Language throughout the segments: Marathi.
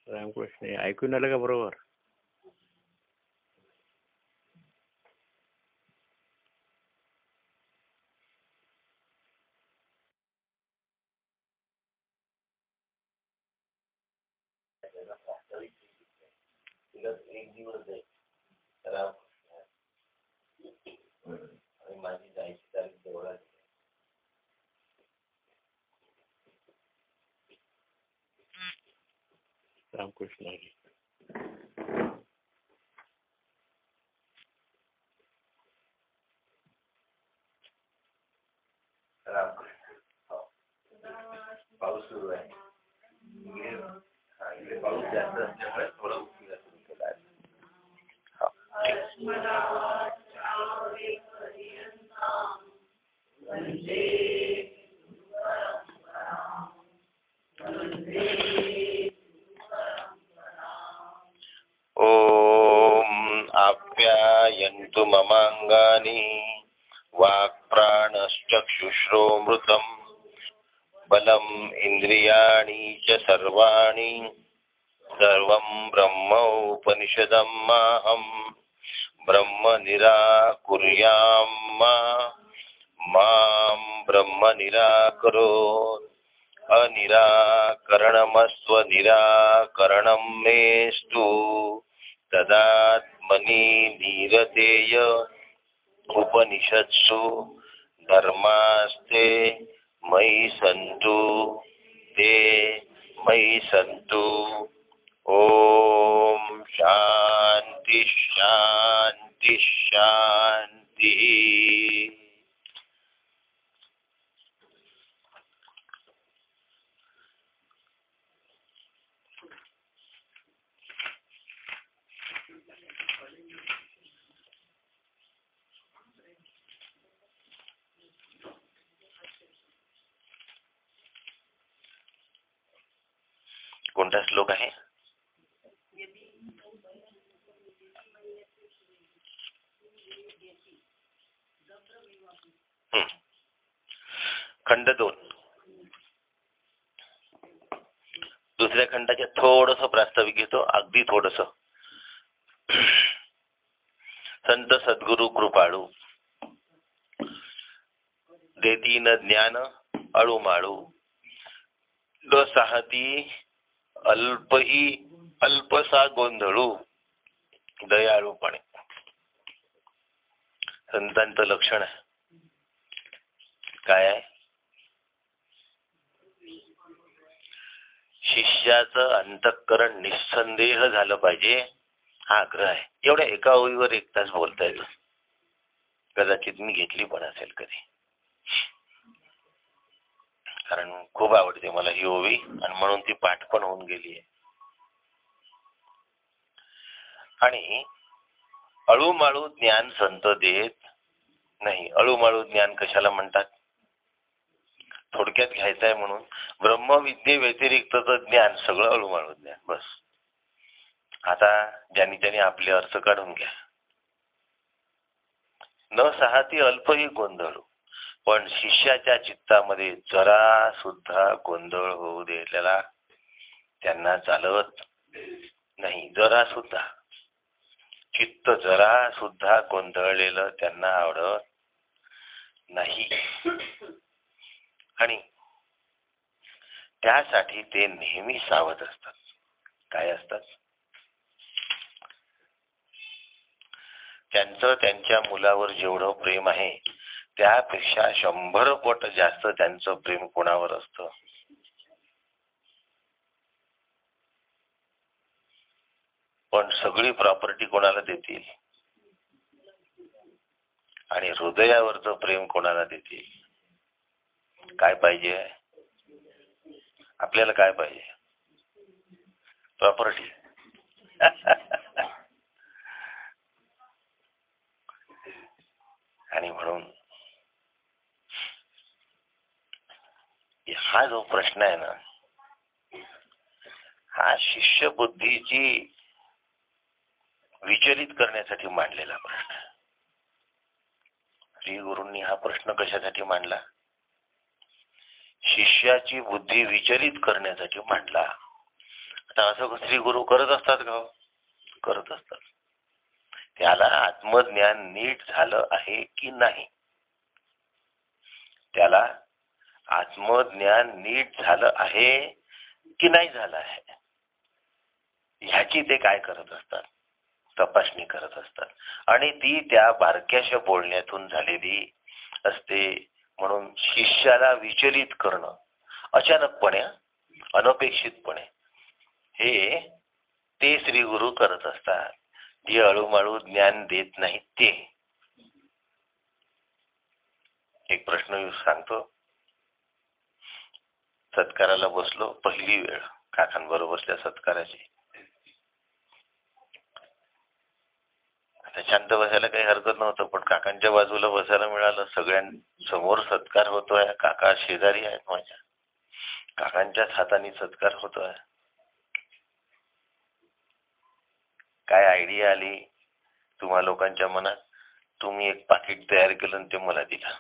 रामकृष्ण ऐकून आलं का बरोबर? एक दिवस आहे आणि माझी जायची तारीख तेवढा रामकृष्ण हरी. पाऊस सुरू आहे. इकडे पाऊस जास्त असल्यामुळे थोडं उशिरा सुरू केला आहे. ओम आप्यायन्तु ममांगानि वाक्प्राणश्चक्षुश्रोमृतम् बलम् इंद्रियाणि च सर्वाणि सर्वं ब्रह्म उपनिषदं माहं ब्रह्म निराकुर्यां मां ब्रह्म निराकरोत् अनिराकरणमस्व निराकरणं मेस्तु तदात्मनि निरतेय उपनिषत्सु धर्मास्ते मयि सन्तु ते मयि सन्तु. ओम शांति शांति शांति. कोणता श्लोक आहे? खंड 2. दुसऱ्या खंडाचे थोडस प्रास्ताविक घेतो, अगदी थोडस. संत सद्गुरु कृपाळू देतीन ज्ञान अळूमाळू न साहती अल्पही अल्पसा गोंधळू दयाळूपणे. संतांचं लक्षण आहे काय आहे? शिष्याचं अंतःकरण निस्संदेह झालं पाहिजे हा आग्रह आहे. एवढ्या एका ओळीवर 1 तास बोलता येतं. कदाचित मी घेतली पण असेल कधी, कारण खूप आवडते मला ही ओवी आणि म्हणून ती पाठ पण होऊन गेली आहे. आणि अळूमाळू ज्ञान संत देत नाही. अळूमाळू ज्ञान कशाला म्हणतात? थोडक्यात घ्यायचं आहे म्हणून ब्रह्मविद्ये व्यतिरिक्तचं ज्ञान सगळं अळूमाळू ज्ञान. बस. आता ज्यांनी त्यांनी आपले अर्थ काढून घ्या. न साहती अल्पही गोंधळू, पण शिष्याच्या चित्तामध्ये जरा सुद्धा गोंधळ होऊ द्यायला त्यांना चालत नाही. जरा सुद्धा चित्त जरा सुद्धा गोंधळलेलं त्यांना आवडत नाही. आणि त्यासाठी ते नेहमी सावध असतात. काय असतात? त्यांचं त्यांच्या मुलावर जेवढं प्रेम आहे त्यापेक्षा 100 पट जास्त त्यांचं प्रेम कोणावर असतं? पण सगळी प्रॉपर्टी कोणाला देतील? आणि हृदयावरचं प्रेम कोणाला देतील? काय पाहिजे आपल्याला? काय पाहिजे? प्रॉपर्टी. आणि म्हणून हा जो प्रश्न आहे ना, हा शिष्य बुद्धीची विचलित करण्यासाठी मांडलेला प्रश्न. श्री गुरूंनी हा प्रश्न कशासाठी मांडला? शिष्याची बुद्धी विचलित करण्यासाठी मांडला. आता असं श्री गुरु करत असतात का? करत असतात. त्याला आत्मज्ञान नीट झालं आहे की नाही, त्याला आत्मज्ञान नीट झालं आहे की नाही झालं आहे, ह्याची ते काय करत असतात? तपासणी करत असतात. आणि ती त्या बारक्याशा बोलण्यातून झालेली असते. म्हणून शिष्याला विचलित करणं अचानकपणे, अनपेक्षितपणे, हे ते श्री गुरु करत असतात. जे हळूमाळू ज्ञान देत नाहीत ते. एक प्रश्न सांगतो. सत्काराला बसलो, पहिली वेळ काकांबरोबरच्या सत्काराची. आता शांत बसायला काही हरकत नव्हतं, पण काकांच्या बाजूला बसायला मिळालं. सगळ्यांसमोर सत्कार होतोय. काका शेजारी आहेत माझ्या, काकांच्याच हाताने सत्कार होतोय. काय आयडिया आली तुम्हा लोकांच्या मनात? तुम्ही एक पाकिट तयार केलं आणि ते मला दिलं.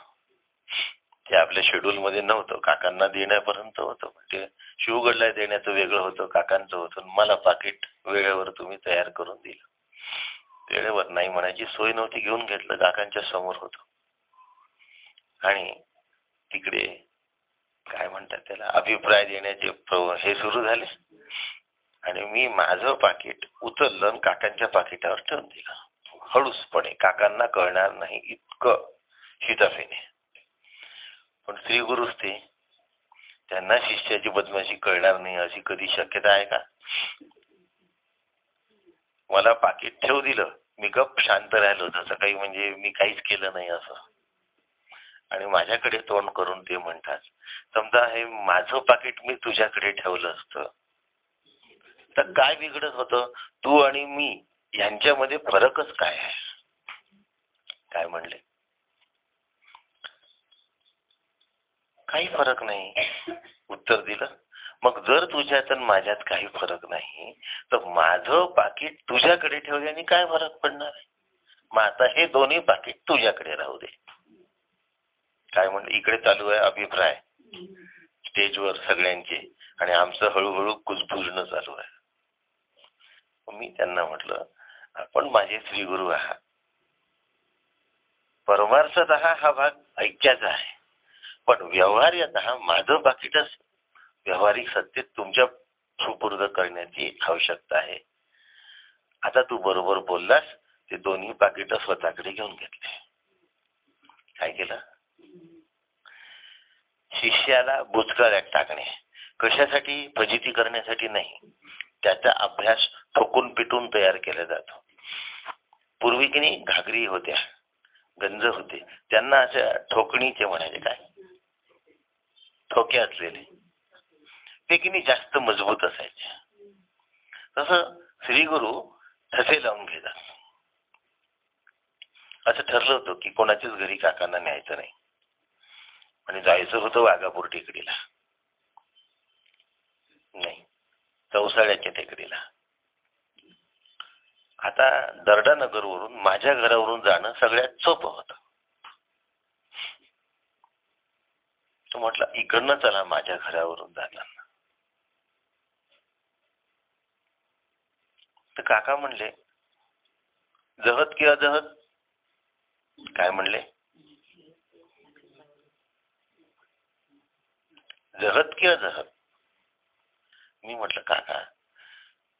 ते आपल्या शेड्यूल मध्ये नव्हतं, काकांना देण्यापर्यंत होतं. म्हणजे शिवगडला देण्याचं वेगळं होतं, काकांचं होतं. मला पाकिट वेळेवर तुम्ही तयार करून दिलं. वेळेवर नाही म्हणायची सोय नव्हती, घेऊन घेतलं. काकांच्या समोर होतं. आणि तिकडे काय म्हणतात त्याला, अभिप्राय देण्याचे हे सुरू झाले. आणि मी माझं पाकिट उचललं आणि काकांच्या पाकिटावर ठेवून दिलं, हळूचपणे, काकांना कळणार नाही इतकं शिताफीने. पण श्री गुरुच ते, त्यांना शिष्याची बदमाशी कळणार नाही अशी कधी शक्यता आहे का? मला पाकिट ठेवू दिलं, मी गप शांत राहिलो, जसं काही म्हणजे मी काहीच केलं नाही असं. आणि माझ्याकडे तोंड करून ते म्हणतात, समजा हे माझं पाकिट मी तुझ्याकडे ठेवलं असतं तर काय बिघडत होतं? तू आणि मी यांच्यामध्ये फरकच काय आहे? काय म्हणले? काही फरक नाही. उत्तर दिलं. मग जर तुझ्यात आणि माझ्यात काही फरक नाही तर माझं पाकिट तुझ्याकडे ठेवल्याने काय फरक पडणार आहे? मग आता हे दोन्ही पाकिट तुझ्याकडे राहू दे. काय म्हणले? इकडे चालू आहे अभिप्राय स्टेजवर सगळ्यांचे, आणि आमचं हळूहळू कुजबुजणं चालू आहे. मी त्यांना म्हटलं, आपण माझे श्री गुरु आहात, परमार्थतः हा भाग ऐक्याचा आहे, पण व्यवहार्यतः माझं पाकिटच व्यावहारिक सत्तेत तुमच्या सुपूर्द करण्याची आवश्यकता आहे. आता तू बरोबर बोललास. ते दोन्ही पाकिट स्वतःकडे घेऊन घेतले. काय केलं? शिष्याला बुचकळ्यात टाकणे. कशासाठी? फजिती करण्यासाठी नाही. त्याचा अभ्यास ठोकून पिटून तयार केला जातो. पूर्वी की नाही घागरी होत्या, गंज होते, त्यांना अशा ठोकणीचे म्हणायचे, काय ठोके असलेले, ते की नाही जास्त मजबूत असायचे. तसं श्री गुरु ठसे लावून घेतात. असं ठरलं होतं की कोणाच्याच घरी काकांना न्यायचं नाही आणि जायचं होतं वाघापूर टेकडीला, नाही चौसाळ्याच्या टेकडीला. आता दर्डानगर वरून माझ्या घरावरून जाणं सगळ्यात सोपं होतं. तो म्हटलं इकडनं चला माझ्या घरावरून जाताना. तर काका म्हणले जहत की अजहत? काय म्हणले? जहत की अजहत? मी म्हटलं काका,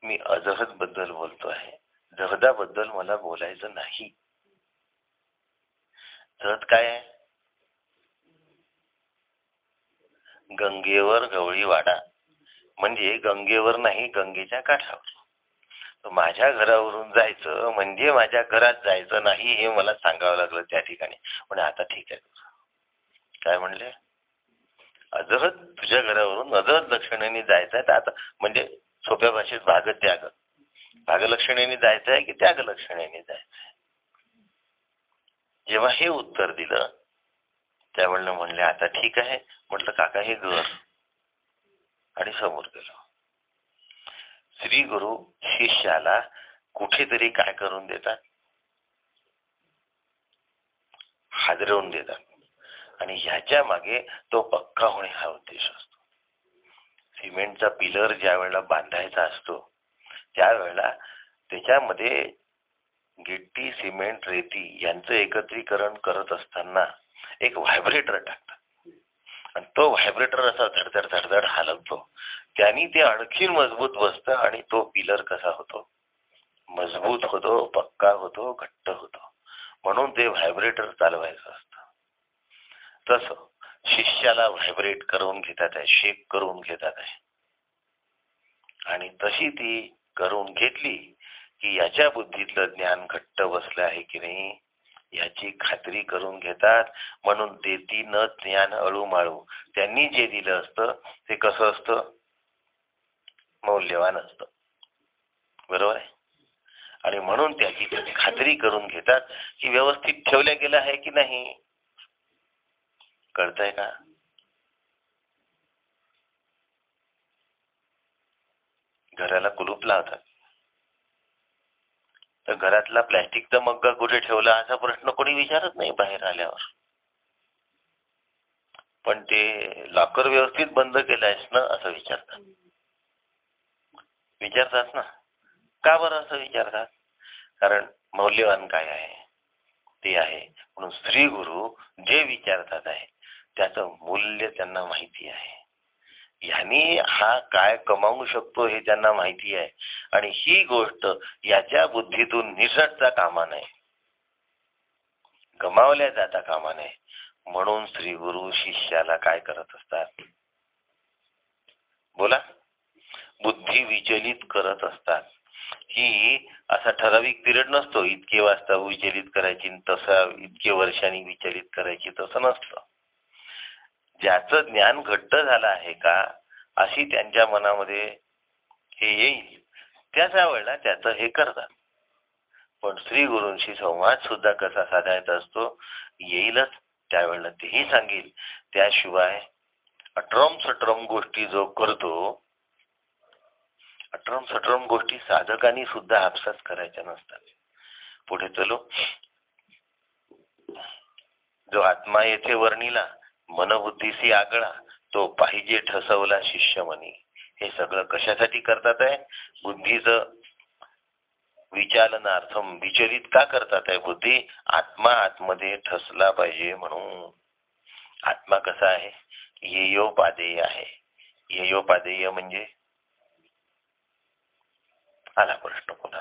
मी अजहत बद्दल बोलतो आहे, जहदा बद्दल मला बोलायचं नाही. जहत काय आहे? गंगेवर गवळी वाडा, म्हणजे गंगेवर नाही, गंगेच्या काठावर. माझ्या घरावरून जायचं म्हणजे माझ्या घरात जायचं नाही हे मला सांगावं लागलं त्या ठिकाणी. म्हणजे आता ठीक आहे. काय म्हणले? अजहत तुझ्या घरावरून अजहत लक्षणाने जायचं आहे. तर आता म्हणजे सोप्या भाषेत भागत्याग, भागलक्षणाने जायचं आहे की त्याग लक्षणाने जायचं आहे? जेव्हा हे उत्तर दिलं त्यावेळेला म्हणले आता ठीक आहे. म्हटलं काका हे घर, आणि समोर गेलो. श्री गुरु शिष्याला कुठेतरी काय करून देतात? हादरवून देतात आणि ह्याच्या मागे तो पक्का होणे हा उद्देश असतो. सिमेंटचा पिलर ज्या वेळेला बांधायचा असतो त्यावेळेला त्याच्यामध्ये गिट्टी, सिमेंट, रेती यांचं एकत्रीकरण करत असताना एक व्हायब्रेटर टाकतात आणि तो व्हायब्रेटर असा धडधड धडधड हलवतो. त्यांनी ते आणखी मजबूत बसतं आणि तो पिलर कसा होतो, मजबूत होतो, पक्का होतो, घट्ट होतो. म्हणून ते व्हायब्रेटर चालवायचं असतं. तसं शिष्याला व्हायब्रेट करून घेतात आहे, शेक करून घेतात आहे आणि तशी ती करून घेतली की याच्या बुद्धीतलं ज्ञान घट्ट बसलं आहे की नाही याची खात्री करून घेतात. म्हणून देती न ज्ञान अळूमाळू. त्यांनी जे दिलं असतं ते कसं असतं, मौल्यवान असतं. बरोबर आहे. आणि म्हणून त्याची खात्री करून घेतात की व्यवस्थित ठेवल्या गेलं आहे की नाही. कळतंय का? घराला कुलूप लावतात तर घरातला प्लॅस्टिकचा मग्गा कुठे ठेवला असा प्रश्न कोणी विचारत नाही बाहेर आल्यावर. पण ते लॉकर व्यवस्थित बंद केलायस ना असं विचारतात ना. का बरं असं विचारतात? कारण मौल्यवान काय आहे ते आहे. म्हणून श्री गुरु जे विचारतात आहे त्याचं मूल्य त्यांना माहिती आहे. ह्यानी हा काय कमावू शकतो हे त्यांना माहिती आहे आणि ही गोष्ट याच्या बुद्धीतून निसटता कामा नये, गमावल्या जाता कामा नये. म्हणून श्री गुरु शिष्याला काय करत असतात, बोला, बुद्धी विचलित करत असतात. ही असा ठराविक पिरियड नसतो इतके वाजता विचलित करायची तसा इतके वर्षांनी विचलित करायची, तसं नसतं. ज्याचं ज्ञान घट्ट झालं आहे का अशी त्यांच्या मनामध्ये हे येईल त्याच्या वेळेला त्याचं हे करतात. पण श्री गुरूंशी संवाद सुद्धा कसा साधायचा असतो येईलच त्यावेळेला तेही सांगेल. त्याशिवाय अट्रम सट्रम गोष्टी जो करतो, अट्रम सट्रम गोष्टी साधकांनी सुद्धा आपसात करायच्या नसतात. पुढे चलो. जो आत्मा येथे वर्णिला मनबुद्धीसी आगळा तो पाहिजे ठसवला शिष्य मनी. हे सगळं कशासाठी करतात आहे? बुद्धीचं विचालनार्थम. विचलित का करतात आहे? बुद्धी आत्मा आतमध्ये ठसला पाहिजे म्हणून. आत्मा कसा आहे? येयोपादेय आहे. येयोपादेय म्हणजे आला प्रश्न पुन्हा,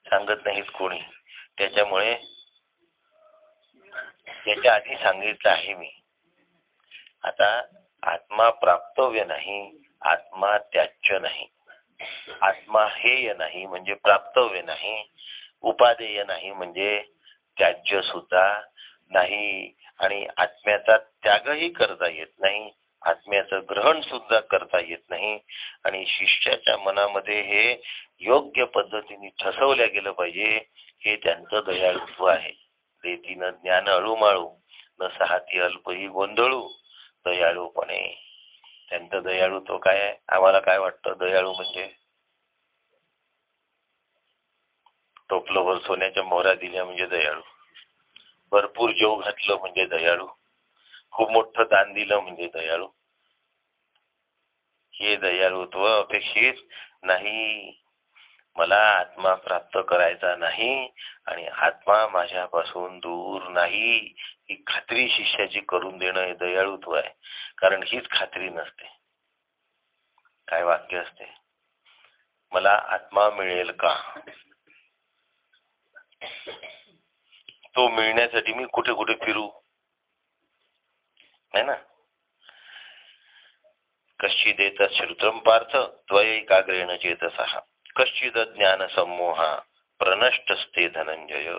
सांगत नाहीत कोणी. त्याच्यामुळे त्याच्या आधी सांगितलं आहे मी. आता आत्मा प्राप्तव्य नाही, आत्मा त्याच्य नाही. आत्मा हेय नाही म्हणजे प्राप्तव्य नाही, उपादेय नाही म्हणजे त्याज्य सुद्धा नाही. आणि आत्म्याचा त्यागही करता येत नाही, आत्म्याचं ग्रहण सुद्धा करता येत नाही. आणि शिष्याच्या मनामध्ये हे योग्य पद्धतीने ठसवल्या गेलं पाहिजे. हे त्यांचं दयाळुत्व आहे. देतीन ज्ञान अळूमाळू न सहाती अल्पही गोंधळू. दयाळूपणे त्यांचं दयाळुत्व काय आहे? आम्हाला काय वाटतं दयाळू म्हणजे? टोपलोभर सोन्याच्या मोहरा दिल्या म्हणजे दयाळू, भरपूर जेव घातलं म्हणजे दयाळू, खूप मोठं दान दिलं म्हणजे दयाळू. हे दयाळुत्व अपेक्षित नाही. मला आत्मा प्राप्त करायचा नाही आणि आत्मा माझ्यापासून दूर नाही ही खात्री शिष्याची करून देणं हे दयाळुत्व आहे. कारण हीच खात्री नसते. काय वाक्य असते? मला आत्मा मिळेल का? तो मिळण्यासाठी मी कुठे कुठे फिरू, है ना? कश्चिदेत श्रुतम पार्थ त्वयैकाग्रेण चेतसः कश्चिद ज्ञान सम्मोहा प्रनष्टस्ते धनंजय.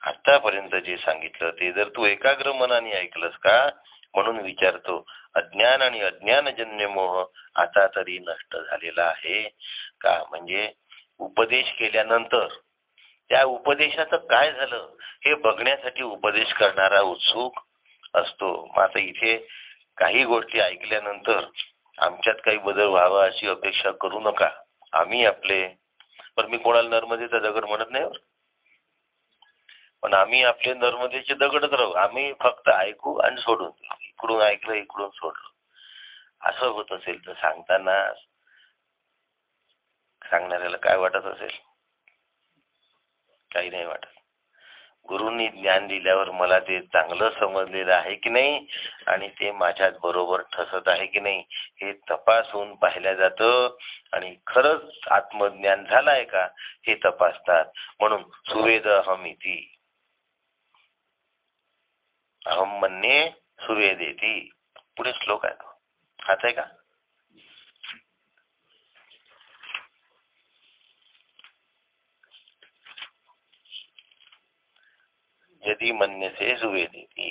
आतापर्यंत जे सांगितलं ते जर तू एकाग्र मनाने ऐकलंस का म्हणून विचारतो. अज्ञान आणि अज्ञानजन्य मोह आता तरी नष्ट झालेला आहे का? म्हणजे उपदेश केल्यानंतर त्या उपदेशाचं काय झालं हे बघण्यासाठी उपदेश करणारा उत्सुक असतो. मात्र इथे काही गोष्टी ऐकल्यानंतर आमच्यात काही बदल व्हावा अशी अपेक्षा करू नका. आम्ही आपले, पण मी कोणाला नर्मदेचा दगड म्हणत नाही. पण आम्ही आपले नर्मदेचे दगडच राहू, आम्ही फक्त ऐकू आणि सोडून देऊ. इकडून ऐकलं इकडून सोडलं. असं होत असेल तर सांगताना सांगणाऱ्याला काय वाटत असेल? काही नाही वाटत. गुरुंनी ज्ञान दिल्यावर मला ते चांगलं समजलेलं आहे की नाही आणि ते माझ्या बरोबर ठसत आहे की नाही हे तपासून पाहिल्या जातं. आणि खरंच आत्मज्ञान झालाय का हे तपासतात. म्हणून सुवेद अहमिती, अहम म्हणणे सुवेदेती. पुढे श्लोक आहे तो, हाच आहे का? यदि मन्यसे सुवेदेती,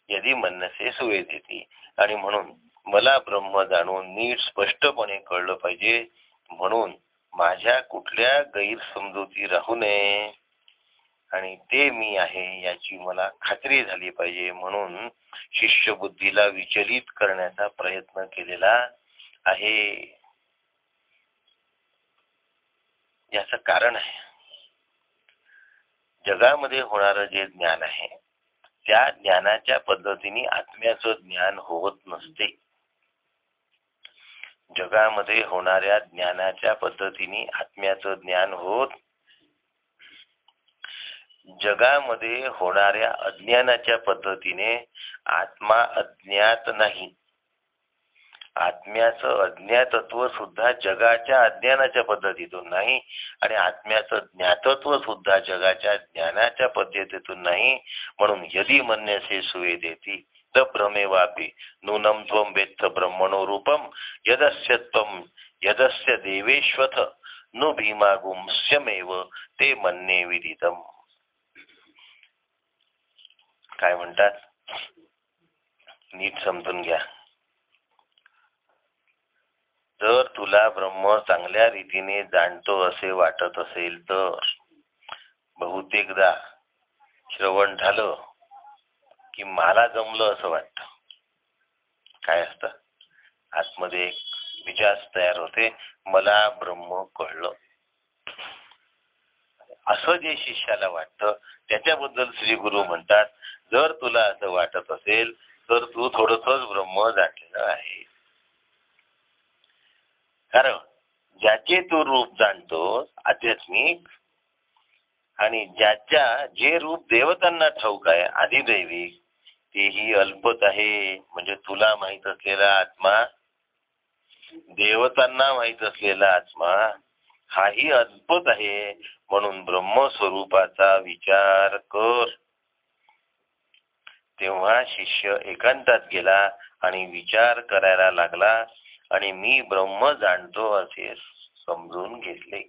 यदि मन्यसे सुवेदेती. आणि म्हणून मला ब्रह्म जाणून नीट स्पष्टपणे कळलं पाहिजे. म्हणून माझ्या कुठल्या गैरसमजुती राहू नये आणि ते मी आहे याची मला खात्री झाली पाहिजे. म्हणून शिष्य बुद्धीला विचलित करण्याचा प्रयत्न केलेला आहे. याचं कारण आहे, जगामध्ये होणारं जे ज्ञान आहे त्या ज्ञानाच्या पद्धतीने आत्म्याचं ज्ञान होत नसते. जगामध्ये होणाऱ्या ज्ञानाच्या पद्धतीने आत्म्याचं ज्ञान होत, जगामध्ये होणाऱ्या अज्ञानाच्या पद्धतीने आत्मा अज्ञात नाही. आत्म्याचं अज्ञातत्व सुद्धा जगाच्या अज्ञानाच्या पद्धतीतून नाही आणि आत्म्याचं ज्ञातत्व सुद्धा जगाच्या ज्ञानाच्या पद्धतीतून नाही. म्हणून यदि मन्यसे सुवेदेती त भ्रमेवापि नूनं त्वं वेत्थ ब्रह्मणो रूपम यदस्य त्वं यदस्य देवेश्वथ नु भीमागुंस्यमेव ते मन्ये विदितम. काय म्हणतात नीट समजून घ्या. जर तुला ब्रह्म चांगल्या रीतीने जाणतो असे वाटत असेल तर बहुतेकदा श्रवण झालं की मला जमलं असं वाटतं. काय असतं आतमध्ये एक विचार तयार होते, मला ब्रह्म कळलं असं जे शिष्याला वाटतं त्याच्याबद्दल श्री गुरु म्हणतात, जर तुला असं वाटत असेल तर तू थोडंसंच ब्रह्म जाणलेलं आहे. कारण ज्याचे तू रूप जाणतो आध्यात्मिक आणि ज्याच्या जे रूप देवतांना ठाऊक आहे आदिदैविक तेही अल्पच आहे. म्हणजे तुला माहित असलेला आत्मा, देवतांना माहित असलेला आत्मा हाही अल्पच आहे. म्हणून ब्रह्मस्वरूपाचा विचार कर. तेव्हा शिष्य एकांतात गेला आणि विचार करायला लागला आणि मी ब्रह्म जाणतो असे समजून घेतले.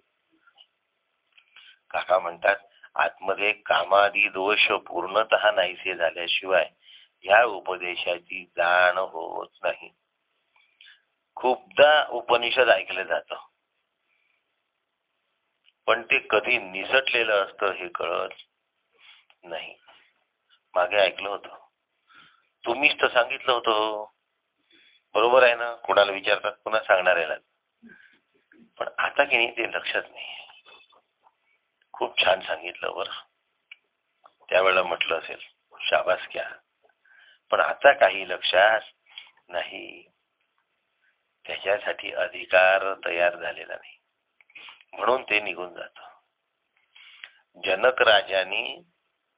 काका म्हणतात आतमध्ये कामादी दोष पूर्णतः नाहीसे झाल्याशिवाय ह्या उपदेशाची जाण होत नाही. खूपदा उपनिषद ऐकलं जातं पण ते कधी निसटलेलं असतं हे कळत नाही. मागे ऐकलं होतं, तुम्हीच तर सांगितलं होतं, बरोबर आहे ना. कोणाला विचारतात पुन्हा सांगणार आहे, पण आता की नाही ते लक्षात नाही. खूप छान सांगितलं बरं, त्यावेळेला म्हटलं असेल शाबास घ्या, पण आता काही लक्षात नाही. त्याच्यासाठी अधिकार तयार झालेला नाही म्हणून ते निघून जात. जनक राजांनी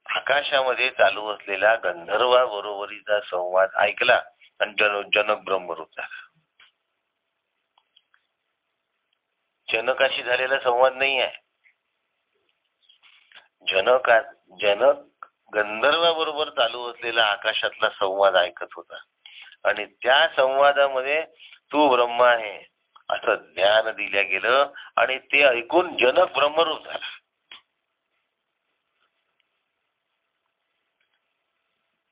आकाशामध्ये चालू असलेला गंधर्वा बरोबरीचा संवाद ऐकला आणि जनक ब्रह्मरूप झाला. जनकाशी झालेला संवाद नाही आहे. जनक गंधर्वा बरोबर चालू असलेला आकाशातला संवाद ऐकत होता आणि त्या संवादामध्ये तू ब्रह्म आहे असं ज्ञान दिल्या गेलं आणि ते ऐकून जनक ब्रह्मरूप झाला.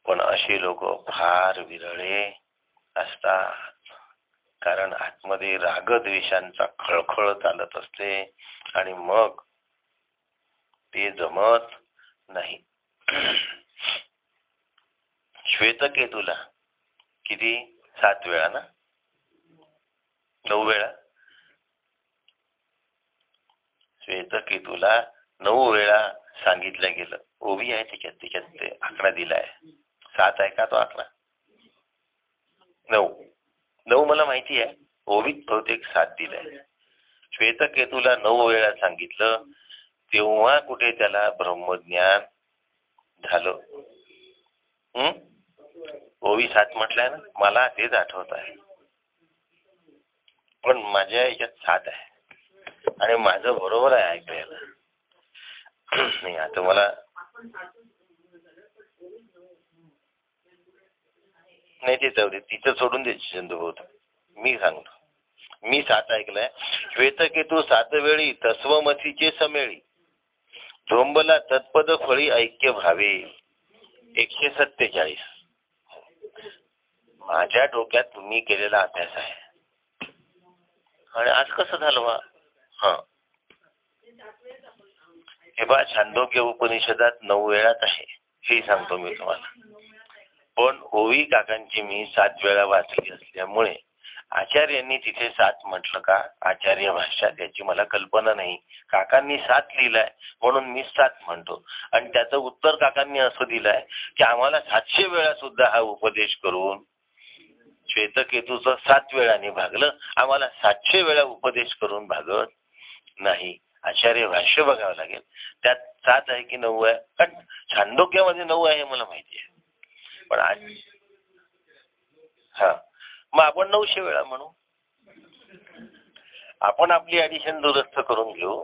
पण असे लोक फार विरळे असतात, कारण आतमध्ये रागद्वेषांचा खळखळ चालत असते आणि मग ते जमत नाही. श्वेतकेतूला किती 7 वेळा ना 9 वेळा, श्वेतकेतूला 9 वेळा सांगितलं गेलं. ओवी आहे त्याच्यात ते आकडा दिलाय. 7 आहे का तो आकडा? 9 मला माहिती आहे. ओवीत बहुतेक 7 दिलाय. श्वेतकेतूला 9 वेळा सांगितलं, तेव्हा कुठे त्याला ब्रह्मज्ञान झालं. ओवी 7 म्हटलंय ना, मला तेच आठवत आहे. पण माझ्या याच्यात 7 आहे आणि माझं बरोबर आहे ऐकायला. नाही आता मला नाही ते जाऊ दे, तिथं सोडून द्यायची चंदूभाऊ. मी सांगतो. मी 7 ऐकलंय. श्वेतकेतू 7 वेळी तस्वमसीचे समेळी, धोंबला तत्पद फळी ऐक्य भावे. 147. माझ्या डोक्यात तुम्ही केलेला अभ्यास आहे. आणि आज कसं झालं बा? हे बा छांदोग्य उपनिषदात 9 वेळात आहे, हे सांगतो मी तुम्हाला. पण ओवी काकांची मी 7 वेळा वाचली असल्यामुळे आचार्यांनी तिथे 7 म्हटलं का? आचार्य भाषा त्याची मला कल्पना नाही. काकांनी 7 लिहिलाय म्हणून मी 7 म्हणतो. आणि त्याचं उत्तर काकांनी असं दिलंय की आम्हाला 700 वेळा सुद्धा हा उपदेश करून श्वेतकेतूचं 7 वेळाने भागलं, आम्हाला 700 वेळा उपदेश करून भागत नाही. आचार्य भाष्य बघावं लागेल, त्यात 7 आहे की 9 आहे. कारण छांदोग्यामध्ये 9 आहे मला माहिती आहे. पण आज मग आपण 900 वेळा म्हणू. आपण आपली ऍडिशन दुरुस्त करून घेऊ.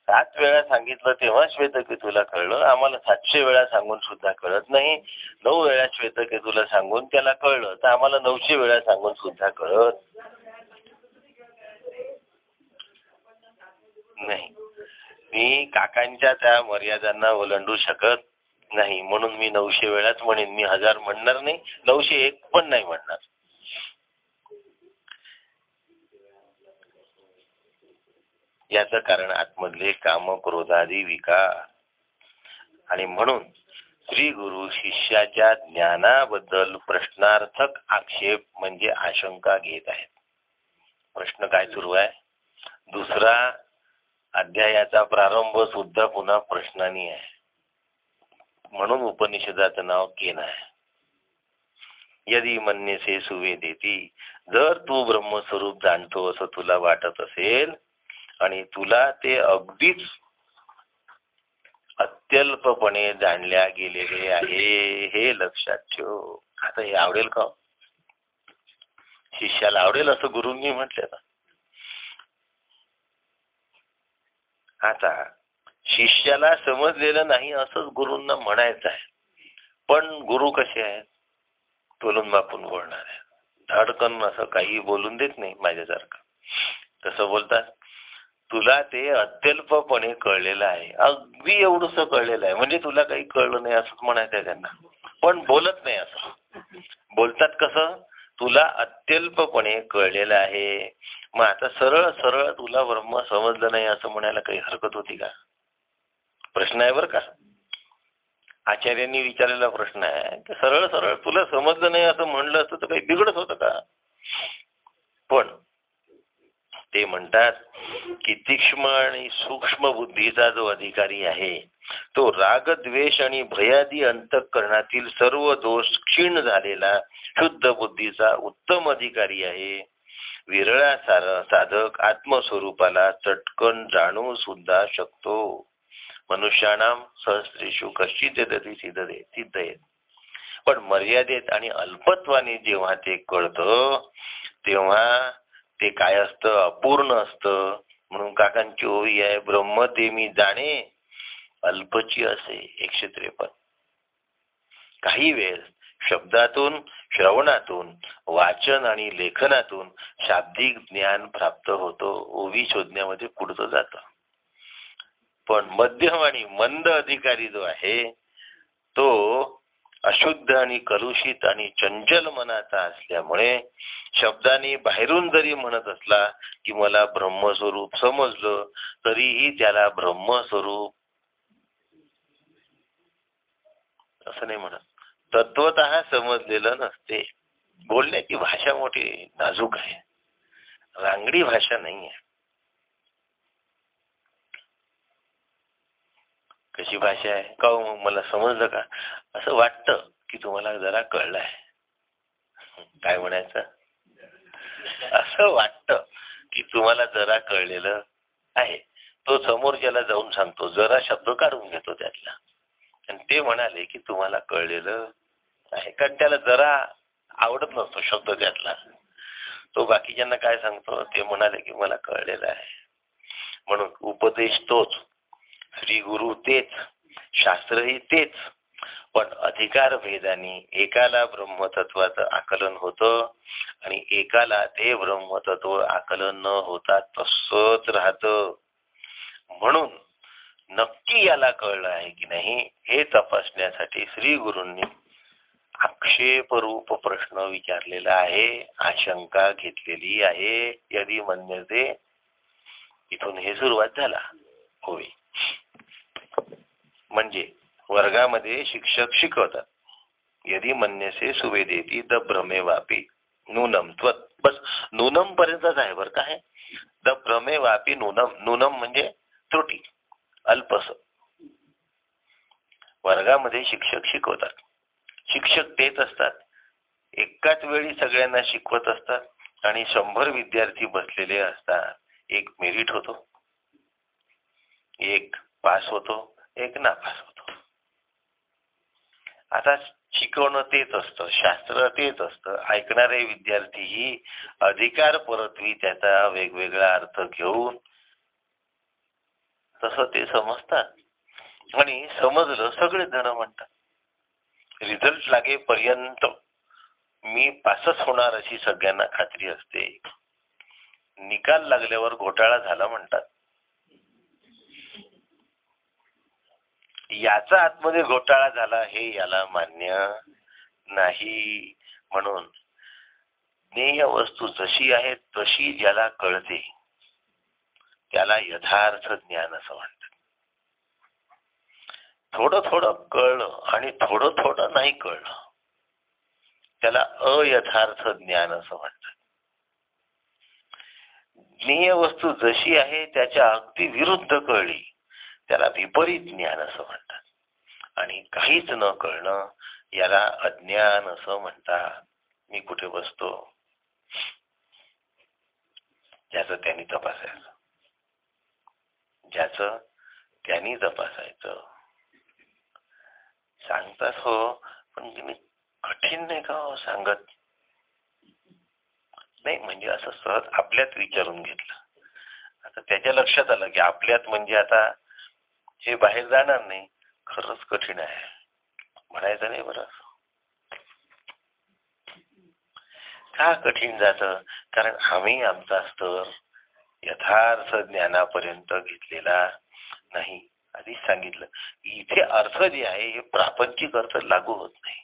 7 वेळा सांगितलं तेव्हा श्वेतकेतूला कळलं, आम्हाला 700 वेळा सांगून सुद्धा कळत नाही. 9 वेळा श्वेतकेतूला सांगून त्याला कळलं, तर आम्हाला 900 वेळा सांगून सुद्धा कळत नाही. मी काकांच्या त्या मर्यादांना ओलांडू शकत नाही, म्हणून मी 900 वेळाच म्हणेन. मी 1000 म्हणणार नाही, 901 पण नाही म्हणणार. याचं कारण आतमधले काम क्रोधादी विकार. आणि म्हणून श्री गुरु शिष्याच्या ज्ञानाबद्दल प्रश्नार्थक आक्षेप म्हणजे आशंका घेत आहेत. प्रश्न काय सुरू आहे? 2रा अध्यायाचा प्रारंभ सुद्धा पुन्हा प्रश्नाने आहे. म्हणून उपनिषदाचं नाव केन आहे. यदि मन्यसे सुवेदेती, जर तू ब्रह्मस्वरूप जाणतो असं तुला वाटत असेल आणि तुला ते अगदीच अत्यल्पपणे जाणल्या गेलेले आहे, हे लक्षात ठेव. आता हे आवडेल का? शिष्याला आवडेल असं गुरूंनी म्हटलं. आता शिष्याला समजलेलं नाही असंच गुरूंना म्हणायचं आहे. पण गुरु कसे आहेत? तोलून मापून बोलणार आहे. धडकन असं काही बोलून देत नाही माझ्यासारखं. तसं बोलतात, तुला ते अत्यल्पपणे कळलेलं आहे, अगदी एवढंसं कळलेलं आहे, म्हणजे तुला काही कळलं नाही असंच म्हणायचं आहे त्यांना. पण बोलत नाही असं. बोलतात कसं? तुला अत्यल्पपणे कळलेलं आहे. मग आता सरळ सरळ तुला ब्रह्म समजलं नाही असं म्हणायला काही हरकत होती का? प्रश्न आहे बरं का. आचार्यांनी विचारलेला प्रश्न आहे की सरळ सरळ तुला समजलं नाही असं म्हणलं असतं तर काही बिघडत होतं का? पण ते म्हणतात की तीक्ष्म आणि सूक्ष्म बुद्धीचा जो अधिकारी आहे तो राग द्वेष आणि भयादी अंतःकरणातील सर्व दोष क्षीण झालेला शुद्ध बुद्धीचा उत्तम अधिकारी आहे. विरळा साधक आत्मस्वरूपाला चटकन जाणू सुद्धा शकतो. मनुष्याणाम सहस्रेषु कश्चित् यदति सिद्धयेत. पण मर्यादेत आणि अल्पत्वाने जेव्हा ते कळतं तेव्हा ते काय असतं? अपूर्ण असतं. म्हणून काकांची ओवी आहे, ब्रह्म ते मी जाणे अल्पची असे. 153. काही वेळ शब्दातून, श्रवणातून, वाचन आणि लेखनातून शाब्दिक ज्ञान प्राप्त होतो. ओवी शोधण्यामध्ये पुढचं जातं. पण मध्यम आणि मंद अधिकारी जो आहे तो अशुद्ध आणि कलुषित आणि चंचल मनाचा असल्यामुळे शब्दाने बाहेरून जरी म्हणत असला की मला ब्रह्मस्वरूप समजलं, तरीही त्याला ब्रह्मस्वरूप असं नाही म्हणत. तत्वतः समजलेलं नसते. बोलण्याची भाषा मोठी नाजूक आहे, रांगडी भाषा नाही आहे. कशी भाषा आहे का हो, मग मला समजलं का? असं वाटतं की तुम्हाला जरा कळलं आहे. काय म्हणायचं? असं वाटतं की तुम्हाला जरा कळलेलं आहे. तो समोरच्याला जाऊन सांगतो, जरा शब्द काढून घेतो त्यातला, आणि ते म्हणाले की तुम्हाला कळलेलं आहे. कारण त्याला जरा आवडत नसतो शब्द त्यातला. तो बाकीच्यांना काय सांगतो, ते म्हणाले की मला कळलेलं आहे. म्हणून उपदेश तोच, श्री गुरु तेच, शास्त्रही तेच, पण अधिकार भेदानी एकाला ब्रह्मतत्वाचं आकलन होतं आणि एकाला ते ब्रह्मतत्व आकलन न होता तसंच राहतं. म्हणून नक्की याला कळलं आहे की नाही हे तपासण्यासाठी श्री गुरूंनी आक्षेपरूप प्रश्न विचारलेला आहे, आशंका घेतलेली आहे. यदि मन्यते, इथून हे सुरुवात झाला होय. म्हणजे वर्गामध्ये शिक्षक शिकवतात, यदि मन्यसे सुवेदेती द भ्रमे वापी नूनम त्वत, बस नूनम पर्यंतच आहे बरं का हे. द भ्रमे वापी नूनम, नूनम म्हणजे त्रुटी, अल्पस. वर्गामध्ये शिक्षक शिकवतात, शिक्षक तेच असतात, एकाच वेळी सगळ्यांना शिकवत असतात आणि 100 विद्यार्थी बसलेले असतात. एक मेरिट होतो, एक पास होतो, एक नापास होतो. आता शिकवणं तेच असतं, शास्त्र तेच असतं. ऐकणारे विद्यार्थीही अधिकार परत्वी त्याचा वेगवेगळा अर्थ घेऊन तसं ते समजतात आणि समजलं सगळे जण म्हणतात. रिझल्ट लागेपर्यंत मी पासच होणार अशी सगळ्यांना खात्री असते. निकाल लागल्यावर घोटाळा झाला म्हणतात. याचा आतमध्ये घोटाळा झाला हे याला मान्य नाही. म्हणून ज्ञेय वस्तू जशी आहे तशी ज्याला कळते त्याला यथार्थ ज्ञान असं म्हणतात. थोडं थोडं कळलं आणि थोडं थोडं नाही कळलं त्याला अयथार्थ ज्ञान असं म्हणतात. ज्ञेय वस्तू जशी आहे त्याच्या अगदी विरुद्ध कळली त्याला विपरीत ज्ञान असं म्हणतात. आणि काहीच न कळणं याला अज्ञान असं म्हणतात. मी कुठे बसतो, ज्याचं त्यांनी तपासायचं, ज्याचं त्यांनी तपासायचं. सांगतात हो, पण मी कठीण नाही का हो सांगत? नाही म्हणजे असं सहज आपल्यात विचारून घेतलं. आता त्याच्या लक्षात आलं की आपल्यात म्हणजे आता हे बाहेर जाणार नाही. खरंच कठीण आहे म्हणायचं नाही बरं. का कठीण जातं? कारण आम्ही आमचा स्तर यथार्थ ज्ञानापर्यंत घेतलेला नाही. आधीच सांगितलं इथे अर्थ जे आहे हे प्रापंचिक अर्थ लागू होत नाही.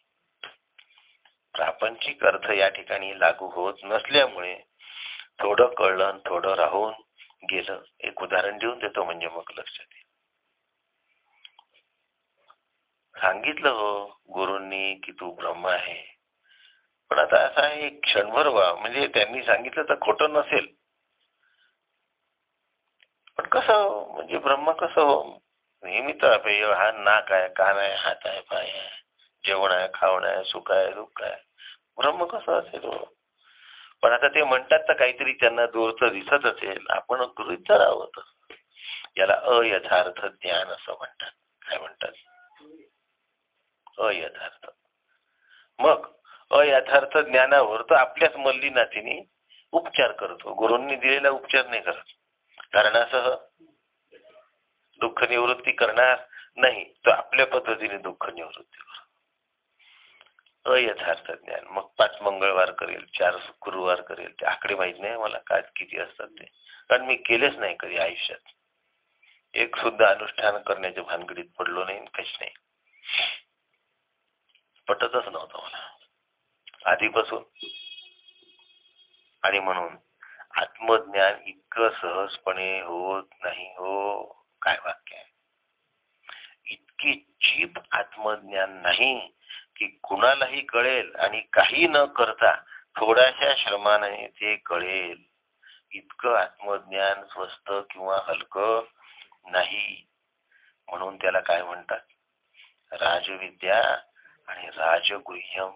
प्रापंचिक अर्थ या ठिकाणी लागू होत नसल्यामुळे थोडं कळलं आणि थोडं राहून गेलं. एक उदाहरण देऊन देतो म्हणजे मग लक्षात येईल. सांगितलं हो गुरूंनी की तू ब्रह्म आहे, पण आता असं आहे क्षणभर म्हणजे त्यांनी सांगितलं तर खोटं नसेल, पण कसं म्हणजे ब्रह्म कसं हो? नेहमी तर हा नाक आहे, कान आहे, हात आहे, पाय आहे, जेवण आहे, खावण आहे, सुख आहे, दुःख आहे, ब्रह्म कसं असेल हो? पण आता ते म्हणतात तर काहीतरी त्यांना दूरचं दिसत असेल, आपण गृहीत धरावं. याला अयथार्थ ज्ञान असं म्हणतात. काय म्हणतात? अयथार्थ. मग अयथार्थ ज्ञानावर तर आपल्याच मल्ली नातीने उपचार करतो. गुरूंनी दिलेला उपचार नाही करत. कारणासह दुःख निवृत्ती करणार नाही, तर आपल्या पद्धतीने दुःख निवृत्ती करतो. अयथार्थ ज्ञान. मग 5 मंगळवार करेल, 4 गुरुवार करेल, ते आकडे माहित नाही मला काय किती असतात ते, कारण मी केलेच नाही कधी आयुष्यात. एक सुद्धा अनुष्ठान करण्याच्या भानगडीत पडलो नाही, काहीच नाही. पटतच नव्हतं मला आधीपासून. आणि म्हणून आत्मज्ञान इतकं सहजपणे होत नाही हो. काय वाक्य आहे? इतकी चीप आत्मज्ञान नाही की कुणालाही कळेल आणि काही न करता थोड्याशा श्रमाने ते कळेल. इतकं आत्मज्ञान स्वस्त किंवा हलकं नाही. म्हणून त्याला काय म्हणतात? राजविद्या आणि राजगुह्यम.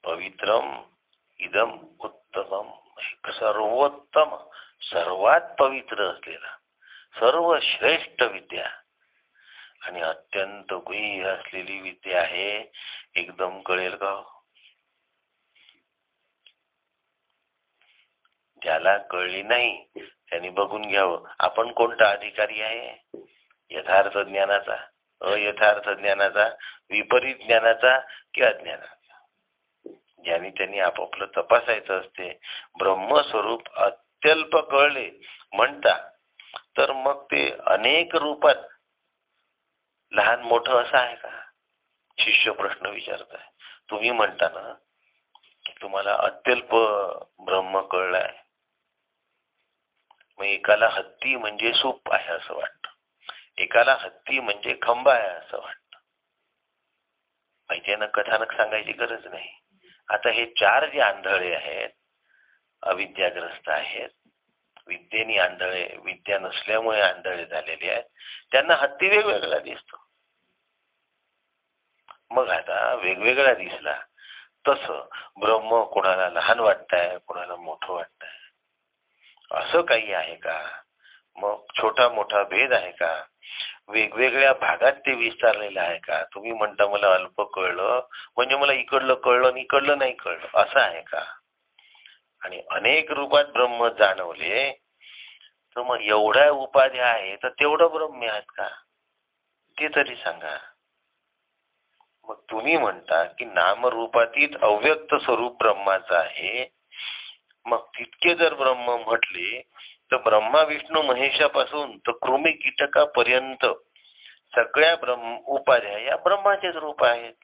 पवित्रम इदम उत्तमम. सर्वोत्तम, सर्वात पवित्र असलेला, सर्वश्रेष्ठ विद्या आणि अत्यंत गुह्य असलेली विद्या आहे. एकदम कळेल का? ज्याला कळली नाही त्यांनी बघून घ्यावं आपण कोणता अधिकारी आहे, यथार्थ ज्ञानाचा, अयथार्थ ज्ञानाचा, विपरीत ज्ञानाचा की अज्ञानाचा. ज्यांनी त्यांनी आपापलं तपासायचं असते. ब्रह्मस्वरूप अत्यल्प कळले म्हणता तर मग ते अनेक रूपात लहान मोठं असं आहे का? शिष्य प्रश्न विचारताय. तुम्ही म्हणता ना की तुम्हाला अत्यल्प ब्रह्म कळलाय. मग एकाला हत्ती म्हणजे सूप आहे असं वाटतं, एकाला हत्ती म्हणजे खंबा आहे असं वाटतं. माहितीये ना, कथानक सांगायची गरज नाही. आता हे चार जे आंधळे आहेत, अविद्याग्रस्त आहेत, विद्येने आंधळे, विद्या नसल्यामुळे आंधळे झालेले आहेत, त्यांना हत्ती वेगवेगळा दिसतो. मग आता वेगवेगळा दिसला तसं ब्रह्म कोणाला लहान वाटतंय, कोणाला मोठं वाटतंय, असं काही आहे का? मग छोटा मोठा भेद आहे का? वेगवेगळ्या भागात ते विस्तारलेलं आहे का? तुम्ही म्हणता मला अल्प कळलं म्हणजे मला इकडलं कळलं आणि इकडलं नाही कळलं असं आहे का? आणि अनेक रूपात ब्रह्म जाणवले तर मग एवढ्या उपाध्या आहे तर तेवढं ब्रह्म आहेत का? ते तरी सांगा. मग तुम्ही म्हणता की नामरूपातीत अव्यक्त स्वरूप ब्रह्माचं आहे. मग तितके जर ब्रह्म म्हटले तर ब्रह्मा विष्णू महेशापासून तर कृमी कीटकापर्यंत सगळ्या उपाध्या या ब्रह्माचेच रूप आहेत.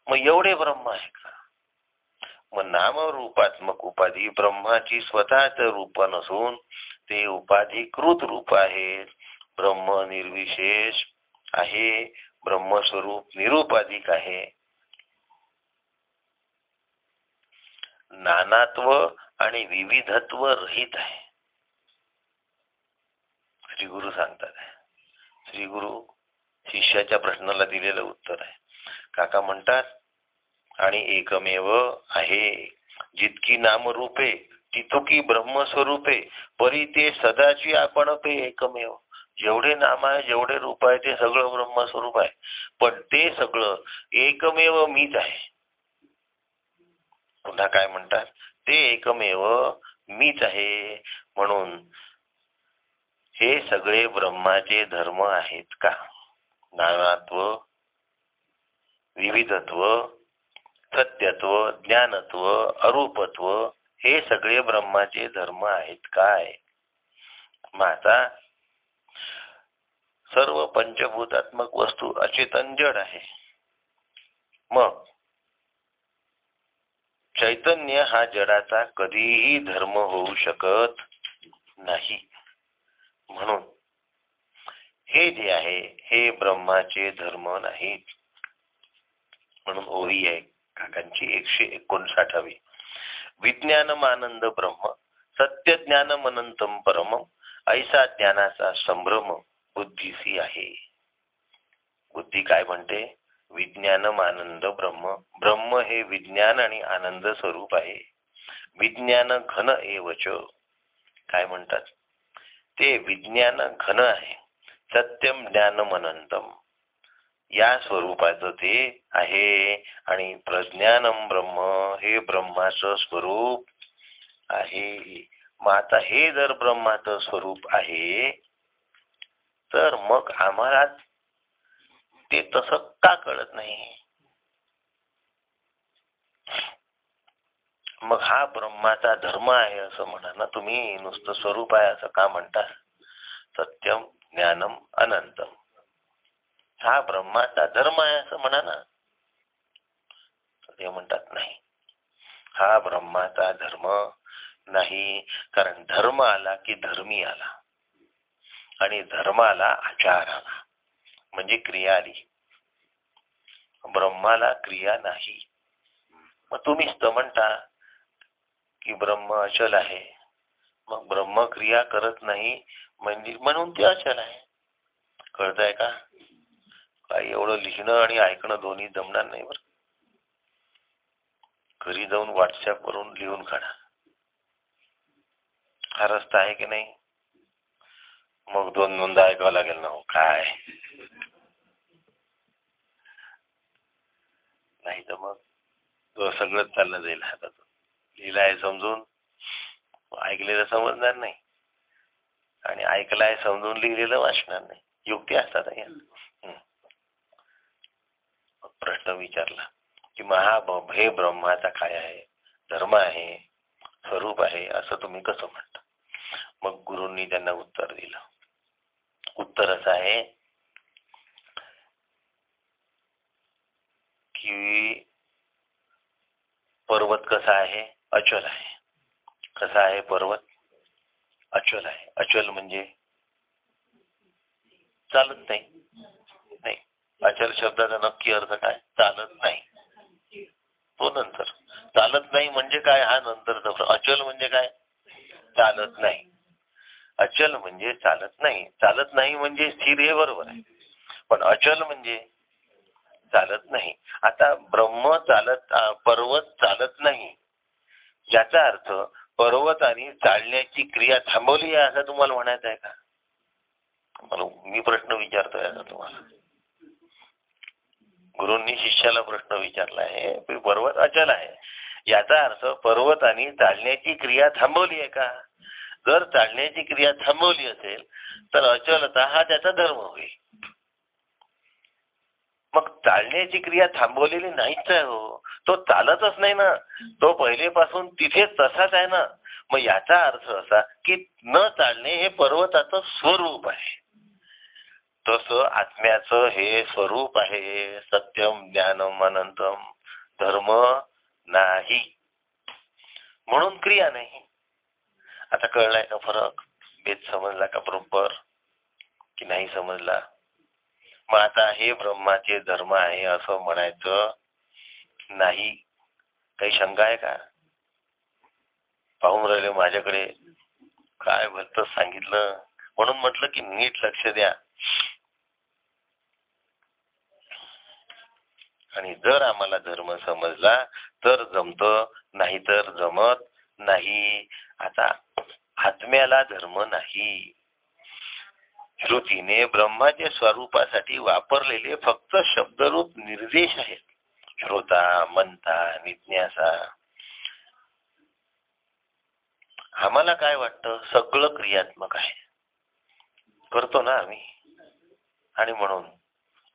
मग एवढे ब्रह्म आहे का? मग नामरूपात्मक उपाधी ब्रह्माची स्वतःच रूप नसून ते उपाधिकृत रूप आहेत. ब्रह्म निर्विशेष आहे, ब्रह्मस्वरूप निरुपाधिक आहे. नानात्व आणि विविधत्व रहित आहे. श्रीगुरु सांगतात. श्रीगुरु शिष्याच्या प्रश्नाला दिलेलं उत्तर आहे. काका म्हणतात आणि एकमेव आहे जितकी नामरूपे तितकी ब्रह्मस्वरूपे परी ते सदाची आपण पे एकमेव. जेवढे नाम आहे, जेवढे रूप आहे ते सगळं ब्रह्मस्वरूप आहे, पण ते सगळं एकमेव मीच आहे. पुन्हा काय म्हणतात? ते एकमेव मीच आहे. म्हणून हे सगळे ब्रह्माचे धर्म आहेत का? नानात्व, विविधत्व, सत्यत्व, ज्ञानत्व, अरूपत्व हे सगळे ब्रह्माचे धर्म आहेत काय? मग आता सर्व पंचभूतात्मक वस्तू अचेतन जड आहे. मग चैतन्य हा जडाचा कधीही धर्म होऊ शकत नाही. म्हणून हे जे आहे हे ब्रह्माचे धर्म नाहीत. म्हणून ओवी आहे काकांची 159वी. विज्ञानमानंद ब्रह्म सत्य ज्ञानम अनंतम परम ऐसा ज्ञानाचा संभ्रम बुद्धीसी आहे. बुद्धी काय म्हणते? विज्ञानम आनंद ब्रह्म. ब्रह्म हे विज्ञान आणि आनंद स्वरूप आहे. विज्ञान घन एवच. काय म्हणतात? ते विज्ञान घन आहे. सत्यम ज्ञानम अनंतम या स्वरूपाचं ते आहे. आणि प्रज्ञानम ब्रह्म हे ब्रह्माचं स्वरूप आहे. मग आता हे जर ब्रह्माचं स्वरूप आहे तर मग आम्हाला ते तसं का कळत नाही? मग हा ब्रह्माचा धर्म आहे असं म्हणा ना तुम्ही. नुसतं स्वरूप आहे असं का म्हणता? सत्यम ज्ञानम अनंतम हा ब्रह्माचा धर्म आहे असं म्हणा ना. ते म्हणतात नाही, हा ब्रह्माचा धर्म नाही. कारण धर्म आला की धर्मी आला आणि धर्माला आचार आला म्हणजे क्रिया आली. ब्रह्माला क्रिया नाही. मग तुम्हीच तर म्हणता की ब्रह्म अचल आहे. मग ब्रह्म क्रिया करत नाही म्हणजे म्हणून ते अचल आहे. कळतंय का? काय एवढं लिहिणं आणि ऐकणं दोन्ही जमणार नाही बरं. घरी जाऊन व्हॉट्सअप वरून लिहून काढा. हा रस्ता आहे की नाही? मग दोनदा ऐकावं लागेल ना. काय नाही तर मग सगळंच चाललं जाईल हातात. लिहिलं आहे समजून, ऐकलेलं समजणार नाही आणि ऐकलं आहे समजून लिहिलेलं वाचणार नाही. युक्ती असतात या. प्रश्न विचारला की हे ब्रह्माचा काय आहे, धर्म आहे, स्वरूप आहे, असं तुम्ही कसं म्हणता? मग गुरूंनी त्यांना उत्तर दिलं. उत्तर असं आहे की पर्वत कसा आहे? अचल आहे. कसा आहे पर्वत? अचल आहे. अचल म्हणजे चालत नाही. नाही, अचल शब्दाचा नक्की अर्थ काय? चालत नाही. तो नंतर चालत नाही म्हणजे काय? हा नंतरचा. अचल म्हणजे काय? चालत नाही. अचल म्हणजे चालत नाही. चालत नाही म्हणजे स्थिर, हे बरोबर आहे. पण अचल म्हणजे चालत नाही. आता ब्रह्म चालत, पर्वत चालत नाही, याचा अर्थ पर्वताने चालण्याची क्रिया थांबवली आहे असं तुम्हाला म्हणायचं आहे का? मी प्रश्न विचारतोय आता तुम्हाला. गुरूंनी शिष्याला प्रश्न विचारला आहे, पर्वत अचल आहे, याचा अर्थ पर्वताने चालण्याची क्रिया थांबवली आहे का? जर चालण्याची क्रिया थांबवली असेल तर अचलता हा त्याचा धर्म होईल. मग चालण्याची क्रिया थांबवलेली नाहीच आहे हो, तो चालतच नाही ना, तो पहिलेपासून तिथेच तसाच आहे ना. मग याचा अर्थ असा की न चालणे हे पर्वताचं स्वरूप आहे. तसं आत्म्याचं हे स्वरूप आहे. सत्यम ज्ञानम अनंतम, धर्म नाही म्हणून क्रिया नाही. आता कळलाय का फरक? भेद समजला का बरोबर की नाही समजला? मग आता हे ब्रह्माचे धर्म आहे असं म्हणायचं नाही. काही शंका आहे का? पाहून राहिले माझ्याकडे, काय भलत सांगितलं म्हणून म्हटलं की नीट लक्ष द्या. आणि जर आम्हाला धर्म समजला तर जमत, नाही तर जमत नाही. आता आत्म्याला धर्म नाही. श्रुतीने ब्रह्माच्या स्वरूपासाठी वापरलेले फक्त शब्दरूप निर्देश आहेत. श्रोता, मनता, निज्ञासा. आम्हाला काय वाटतं? सगळं क्रियात्मक आहे, करतो ना आम्ही. आणि म्हणून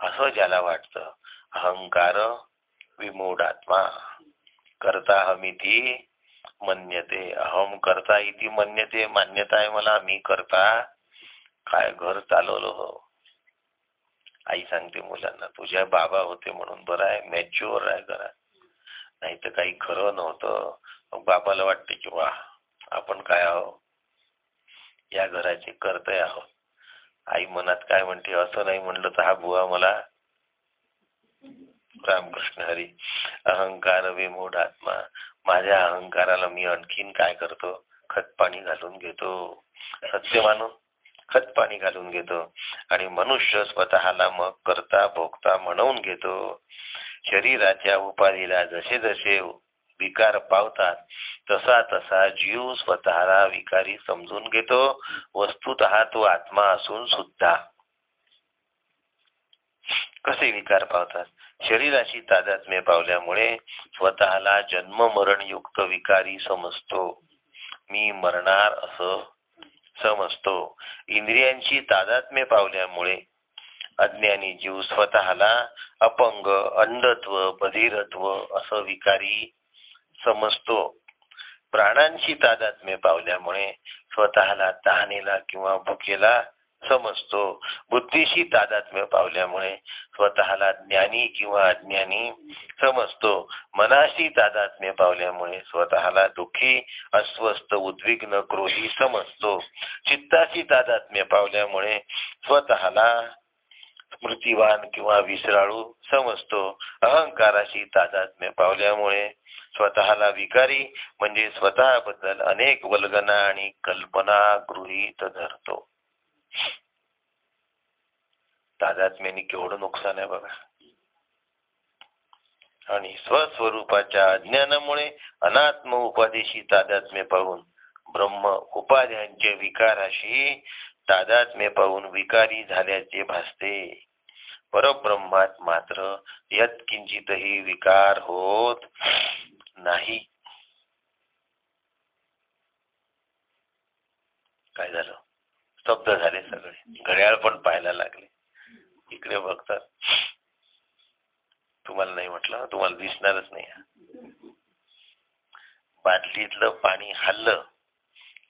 असं ज्याला वाटतं, अहंकार विमूढ आत्मा, करता हमिती मन्यते. अहम करता इति मन्यते. मान्यता आहे मला, मी करता. काय घर चालवलं हो. आई सांगते मुलांना, तुझ्या बाबा होते म्हणून बरं आहे, मॅच्युअर आहे घरात, नाही तर काही खरं नव्हतं. मग बाबाला वाटते की वा, आपण काय आहोत, या घराचे कर्ते आहोत. आई मनात काय म्हणते, असं नाही म्हणलं तर हा बुवा मला. रामकृष्ण हरी. अहंकार विमूढ आत्मा. माझ्या अहंकाराला मी आणखीन काय करतो? खतपाणी घालून घेतो. सत्य मानून खतपाणी घालून घेतो आणि मनुष्य स्वतःला मग करता भोगता म्हणून घेतो. शरीराच्या उपाधीला जसे जसे विकार पावतात तसा तसा जीव स्वतःला विकारी समजून घेतो. वस्तुतः तो आत्मा असून सुद्धा. कसे विकार पावतात? शरीराशी तादात्म्य पावल्यामुळे स्वतःला जन्म मरण युक्त विकारी समजतो. मी मरणार असं समजतो. इंद्रियांची तादात्म्य पावल्यामुळे अज्ञानी जीव स्वतःला अपंग, अंधत्व, बधिरत्व असं विकारी समजतो. प्राणांची तादात्म्य पावल्यामुळे स्वतःला तहानेला किंवा भुकेला समजतो. बुद्धीशी तादात्म्य पावल्यामुळे स्वतःला ज्ञानी किंवा अज्ञानी समजतो. मनाशी तादात्म्य पावल्यामुळे स्वतःला दुःखी, अस्वस्थ, उद्विग्न, क्रोधी समजतो. चित्ताशी तादात्म्य पावल्यामुळे स्वतःला स्मृतिवान किंवा विसराळू समजतो. अहंकाराशी तादात्म्य पावल्यामुळे स्वतःला विकारी म्हणजे स्वतःबद्दल अनेक वल्गना आणि कल्पना गृहीत धरतो. तादात्म्याने केवढं नुकसान आहे बघा. आणि स्वस्वरूपाच्या अज्ञानामुळे अनात्म उपाधीशी तादात्म्य पाहून ब्रह्म उपाध्यांचे विकाराशी तादात्म्य पाहून विकारी झाल्याचे भासते. परब्रह्मात मात्र यत्किंचितही विकार होत नाही. काय झालं? स्तब्ध झाले सगळे. घड्याळ पण पाहायला लागले. इकडे बघतात. तुम्हाला नाही म्हटलं, तुम्हाला दिसणारच नाही. बाटलीतलं पाणी हल्लं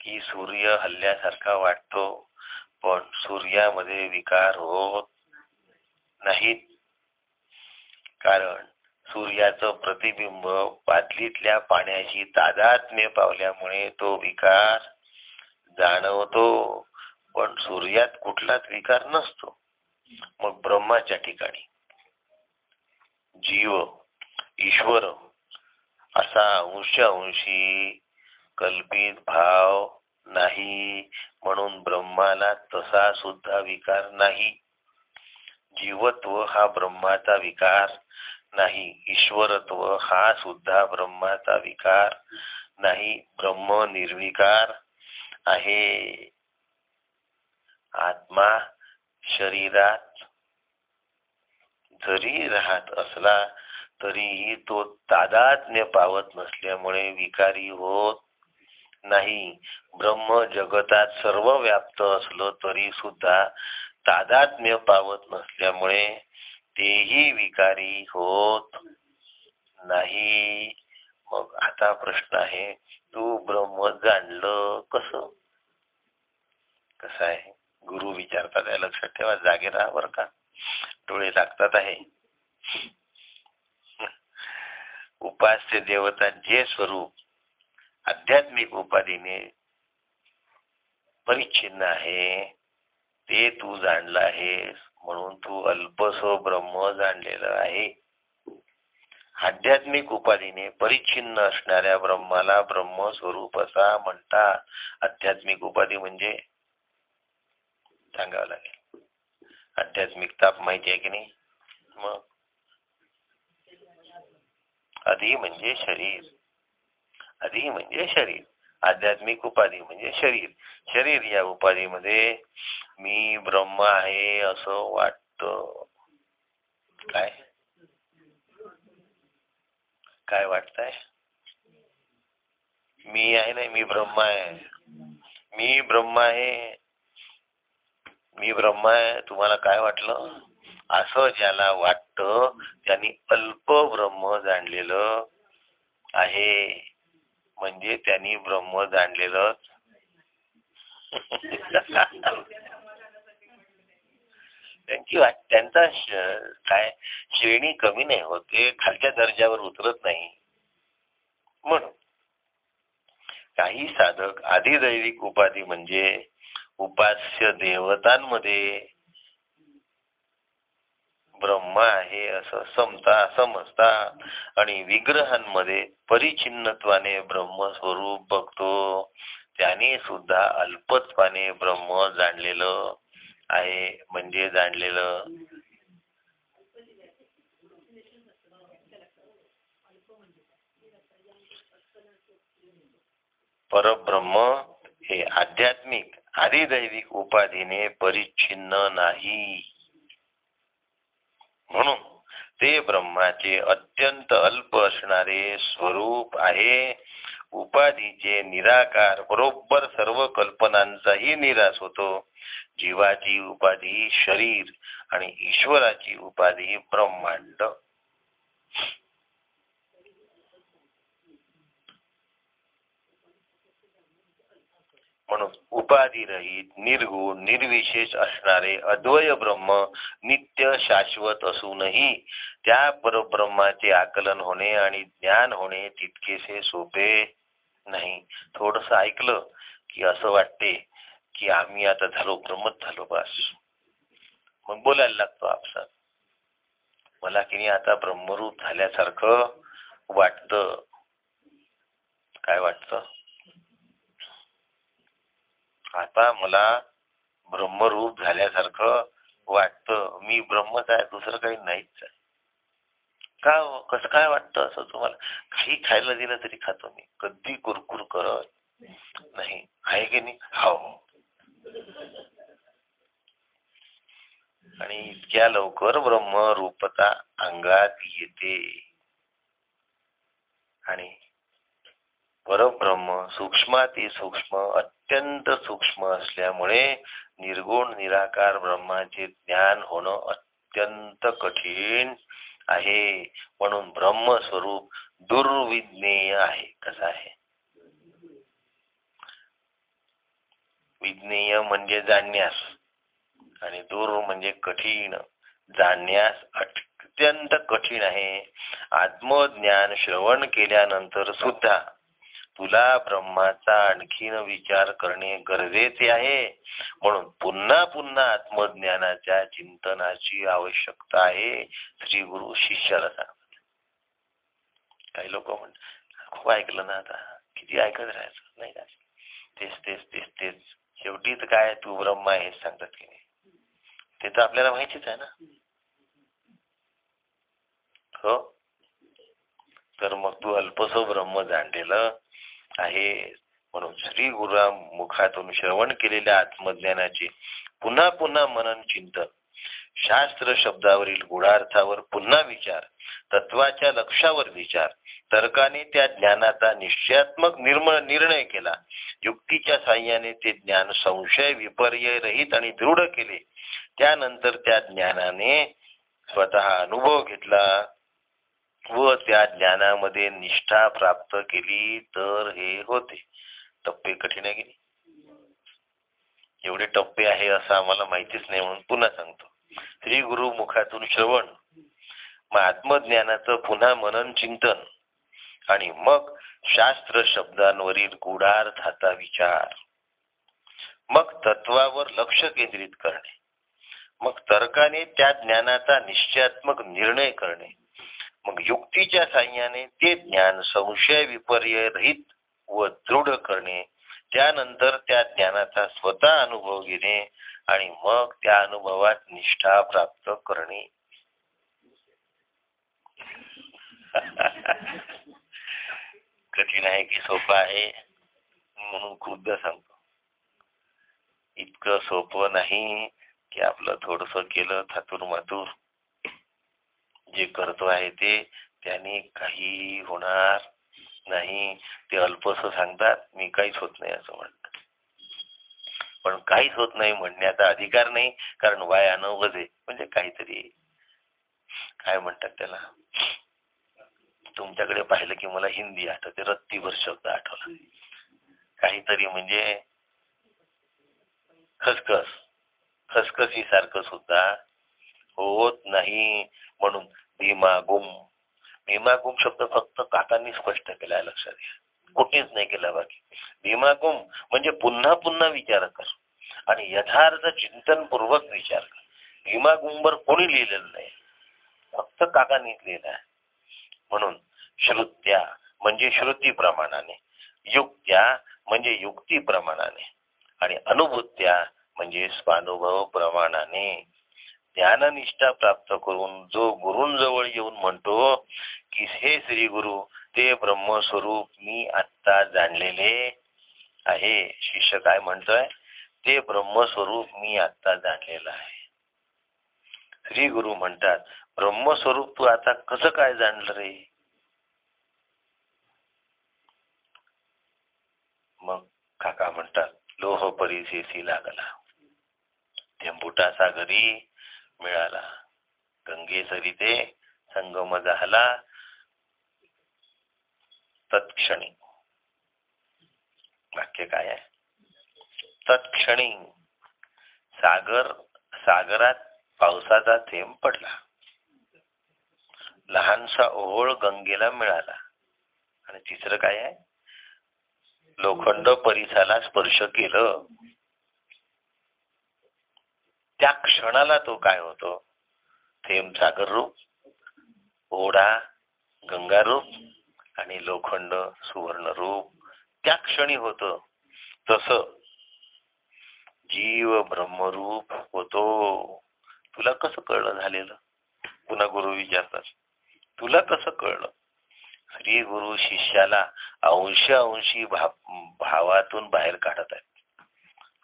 की सूर्य हल्ल्यासारखा वाटतो, पण सूर्यामध्ये विकार होत नाहीत. कारण सूर्याचं प्रतिबिंब बाटलीतल्या पाण्याशी तादात्म्य पावल्यामुळे तो विकार जाणवतो, पण सूर्यात कुठलाच विकार नसतो. मग ब्रह्माच्या ठिकाणी जीव ईश्वर असा अंशी कल्पित भाव नाही, म्हणून ब्रह्माला तसा सुद्धा विकार नाही. जीवत्व हा ब्रह्माचा विकार नाही, ईश्वरत्व हा सुद्धा ब्रह्माचा विकार नाही. ब्रह्म निर्विकार आहे. आत्मा शरीरात जरी राहत असला तरीही तो तादात्म्य पावत नसल्यामुळे विकारी होत नाही. ब्रह्म जगतात सर्व व्याप्त असलं तरी सुद्धा तादात्म्य पावत नसल्यामुळे तेही विकारी होत नाही. मग आता प्रश्न आहे, तू ब्रह्म जाणलं कसं? कसं आहे? गुरु विचारतात आहे, लक्षात ठेवा, जागे राहा बर का, डोळे लागतात आहे. उपास्य देवतांचे स्वरूप आध्यात्मिक उपाधीने परिच्छिन्न आहे, ते तू जाणलं आहेस, म्हणून तू अल्पसो ब्रह्म जाणलेलं आहे. आध्यात्मिक उपाधीने परिच्छिन्न असणाऱ्या ब्रह्माला ब्रह्म स्वरूप असा म्हणतात. आध्यात्मिक उपाधी म्हणजे सांगावं लागेल. आध्यात्मिक ताप माहिती आहे की नाही? मग आधी म्हणजे शरीर, आधी म्हणजे शरीर, आध्यात्मिक उपाधी म्हणजे शरीर. शरीर या उपाधीमध्ये मी ब्रह्म आहे असं वाटतं. काय काय वाटतंय? मी आहे नाही, मी ब्रह्म आहे, मी ब्रह्म आहे, मी ब्रह्म आहे. तुम्हाला काय वाटलं? असं ज्याला वाटतं त्यांनी अल्प ब्रह्म जाणलेलं आहे, म्हणजे त्यांनी ब्रह्म जाणलेलं. त्यांचा काय श्रेणी कमी नाही होत, ते खालच्या दर्जावर उतरत नाही. म्हणून काही साधक आधिदैविक उपाधी म्हणजे उपास्य देवतांमध्ये ब्रह्म आहे असं समजतात आणि विग्रहांमध्ये परिचिन्नत्वाने ब्रह्मस्वरूप बघतो. त्याने सुद्धा अल्पत्वाने ब्रह्म जाणलेलं आहे, म्हणजे जाणलेलं. परब्रह्म हे आध्यात्मिक आधिदैविक उपाधीने परिच्छिन्न नाही, म्हणून ते ब्रह्माचे अत्यंत अल्प असणारे स्वरूप आहे. उपाधीचे निराकार बरोबर सर्व कल्पनांचाही निराश होतो. जीवाची उपाधी शरीर आणि ईश्वराची उपाधी ब्रह्मांड. म्हणून उपाधिरहित निर्गुण निर्विशेष असणारे अद्वय ब्रह्म नित्य शाश्वत असूनही त्या परब्रह्माचे आकलन होणे आणि ज्ञान होणे तितकेसे सोपे नाही. थोडस ऐकलं की असं वाटते की आम्ही आता झालो ब्रह्मच झालो बस. मग बोलायला लागतो आपसात, मला की नाही आता ब्रह्मरूप झाल्यासारखं वाटतं. काय वाटतं? आता मला ब्रह्मरूप झाल्यासारखं वाटतं मी ब्रह्मच आहे, दुसरं काही नाहीच आहे. का हो? कसं काय वाटतं असं तुम्हाला? काही खायला दिलं तरी खातो मी, कधी कुरकुर करत नाही, आहे की नाही? हो. आणि इतक्या लवकर ब्रह्मरूपता अंगात येते. आणि परब्रह्म सूक्ष्माती सूक्ष्म, अत्यंत सूक्ष्म असल्यामुळे निर्गुण निराकार ब्रह्माचे ज्ञान होणं अत्यंत कठीण आहे. म्हणून ब्रह्मस्वरूप दुर्विज्ञेय आहे. कसं आहे? विज्ञेय म्हणजे जाणण्यास, आणि दूर म्हणजे कठीण. जाणण्यास अत्यंत कठीण आहे. आत्मज्ञान श्रवण केल्यानंतर सुद्धा तुला ब्रह्माचा आणखीन विचार करणे गरजेचे आहे. म्हणून पुन्हा पुन्हा आत्मज्ञानाच्या चिंतनाची आवश्यकता आहे. श्री गुरु शिष्याला सांगतात. काही लोक म्हणतात खूप ऐकलं ना, आता किती ऐकत राहायचं नाही का, तेच तेच तेच तेच, शेवटी तर काय तू ब्रह्म आहे हेच सांगतात की नाही. ते तर आपल्याला माहितीच आहे ना. हो, तर मग तू अल्पस ब्रह्म जाणलेलं आहे. म्हणून श्री गुरु मुखातून श्रवण केलेल्या आत्मज्ञानाचे पुन्हा पुन्हा मनन चिंतन, शास्त्र शब्दावरील गुढार्थावर पुन्हा विचार, तत्वाच्या लक्षावर विचार, तर्काने त्या ज्ञानाचा निश्चयात्मक निर्णय केला, युक्तीच्या साह्याने ते ज्ञान संशय विपर्य रहित आणि दृढ केले, त्यानंतर त्या ज्ञानाने स्वतः अनुभव घेतला व त्या ज्ञानामध्ये निष्ठा प्राप्त केली, तर हे होते. टप्पे कठीण आहे की नाही? एवढे टप्पे आहे असं आम्हाला माहितीच नाही, म्हणून पुन्हा सांगतो. श्री गुरु मुखातून श्रवण, मग आत्मज्ञानाचं पुन्हा मनन चिंतन, आणि मग शास्त्र शब्दांवरील गूढार्थाचा विचार, मग तत्वावर लक्ष केंद्रित करणे, मग तर्काने त्या ज्ञानाचा निश्चयात्मक निर्णय करणे, मग युक्तीच्या साह्याने ते ज्ञान संशय विपर्य रहित व दृढ करणे, त्यानंतर त्या ज्ञानाचा स्वतः अनुभव घेणे, आणि मग त्या अनुभवात निष्ठा प्राप्त करणे. कठीण आहे की सोपं आहे? म्हणून खूपदा सांगतो, इतकं सोपं नाही की आपलं थोडस केलं थातूर मातूर, जे करतो आहे ते त्याने काही होणार नाही. ते अल्पस सांगतात मी काहीच होत नाही असं म्हणतात, पण काहीच होत नाही म्हणण्याचा अधिकार नाही, कारण वायानं वजे म्हणजे काहीतरी, काय म्हणतात त्याला, तुमच्याकडे पाहिलं की मला हिंदी आठवते, रत्तीभर शब्द आठवला, काहीतरी म्हणजे खसखस, खसखसी सारखं सुद्धा होत नाही. म्हणून भीमागुम, भीमागुम शब्द फक्त काकांनी स्पष्ट केलाय, लक्षात घ्या, कुठेच नाही केला बाकी. भीमागुम म्हणजे पुन्हा पुन्हा विचार कर आणि यथार्थ चिंतन पूर्वक विचार कर. भीमागुंबर कोणी लिहिलेलं नाही, फक्त काकांनीच लिहिलं आहे. म्हणून श्रुत्या म्हणजे श्रुती प्रमाणाने, युक्त्या म्हणजे युक्ती प्रमाणाने, आणि अनुभूत्या म्हणजे स्वानुभव प्रमाणाने ज्ञाननिष्ठा प्राप्त करून जो गुरूंजवळ येऊन म्हणतो की हे श्री गुरु, ते ब्रह्मस्वरूप मी आत्ता जाणलेले आहे. शिष्य काय म्हणतोय? ते ब्रह्मस्वरूप मी आत्ता जाणलेलं आहे. श्री गुरु म्हणतात ब्रह्मस्वरूप तू आता कसं काय जाणलं रे? मग काका म्हणतात लोह परिसेसी लागला, थेंबुटा सागरी मिळाला, गंगे सरिते संगम झाला, तत्क्षणी. वाक्य काय आहे? तत्क्षणी सागरात पावसाचा थेंब पडला, लहानसा ओहोळ गंगेला मिळाला, आणि तिसरं काय आहे? लोखंड परिसाला स्पर्श केलं, त्या क्षणाला तो काय होतो? थेंब सागर रूप, ओढा गंगा रूप, आणि लोखंड सुवर्ण रूप. त्या क्षणी होतं. तस जीव ब्रह्मरूप होतो. तुला कसं कळलं झालेलं? पुन्हा गुरु विचारतात, तुला कसं कळलं? श्री गुरु शिष्याला अंशी भावातून बाहेर काढत आहेत.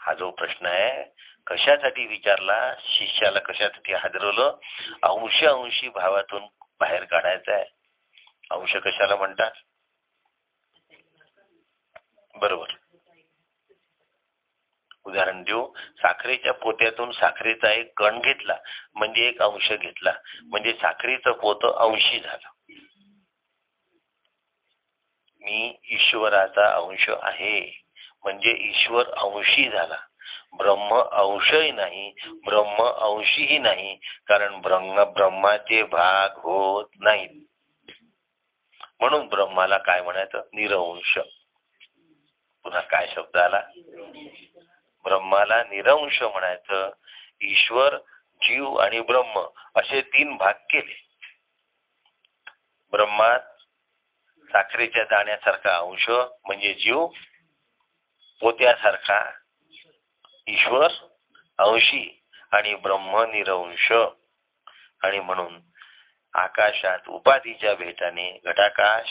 हा जो प्रश्न आहे कशासाठी विचारला, शिष्याला कशासाठी हादरवलं? अंशी भावातून बाहेर काढायचं आहे. अंश कशाला म्हणतात? बरोबर. उदाहरण देऊ, साखरेच्या पोत्यातून साखरेचा एक कण घेतला म्हणजे एक अंश घेतला, म्हणजे साखरेचं पोत अंशी झालं. मी ईश्वराचा अंश आहे म्हणजे ईश्वर अंशी झाला. ब्रह्म अंशही नाही, ब्रह्म अंशीही नाही, कारण ब्रह्माचे भाग होत नाहीत. म्हणून ब्रह्माला काय म्हणायचं? निरंश. पुन्हा काय शब्द आला? ब्रह्माला निरंश म्हणायचं. ईश्वर, जीव आणि ब्रह्म असे 3 भाग केले. ब्रह्मात साखरेच्या दाण्यासारखा अंश म्हणजे जीव, पोत्यासारखा ईश्वर अंशी आणि ब्रह्म निरंश. आणि म्हणून आकाशात उपाधीच्या भेटाने घटाकाश,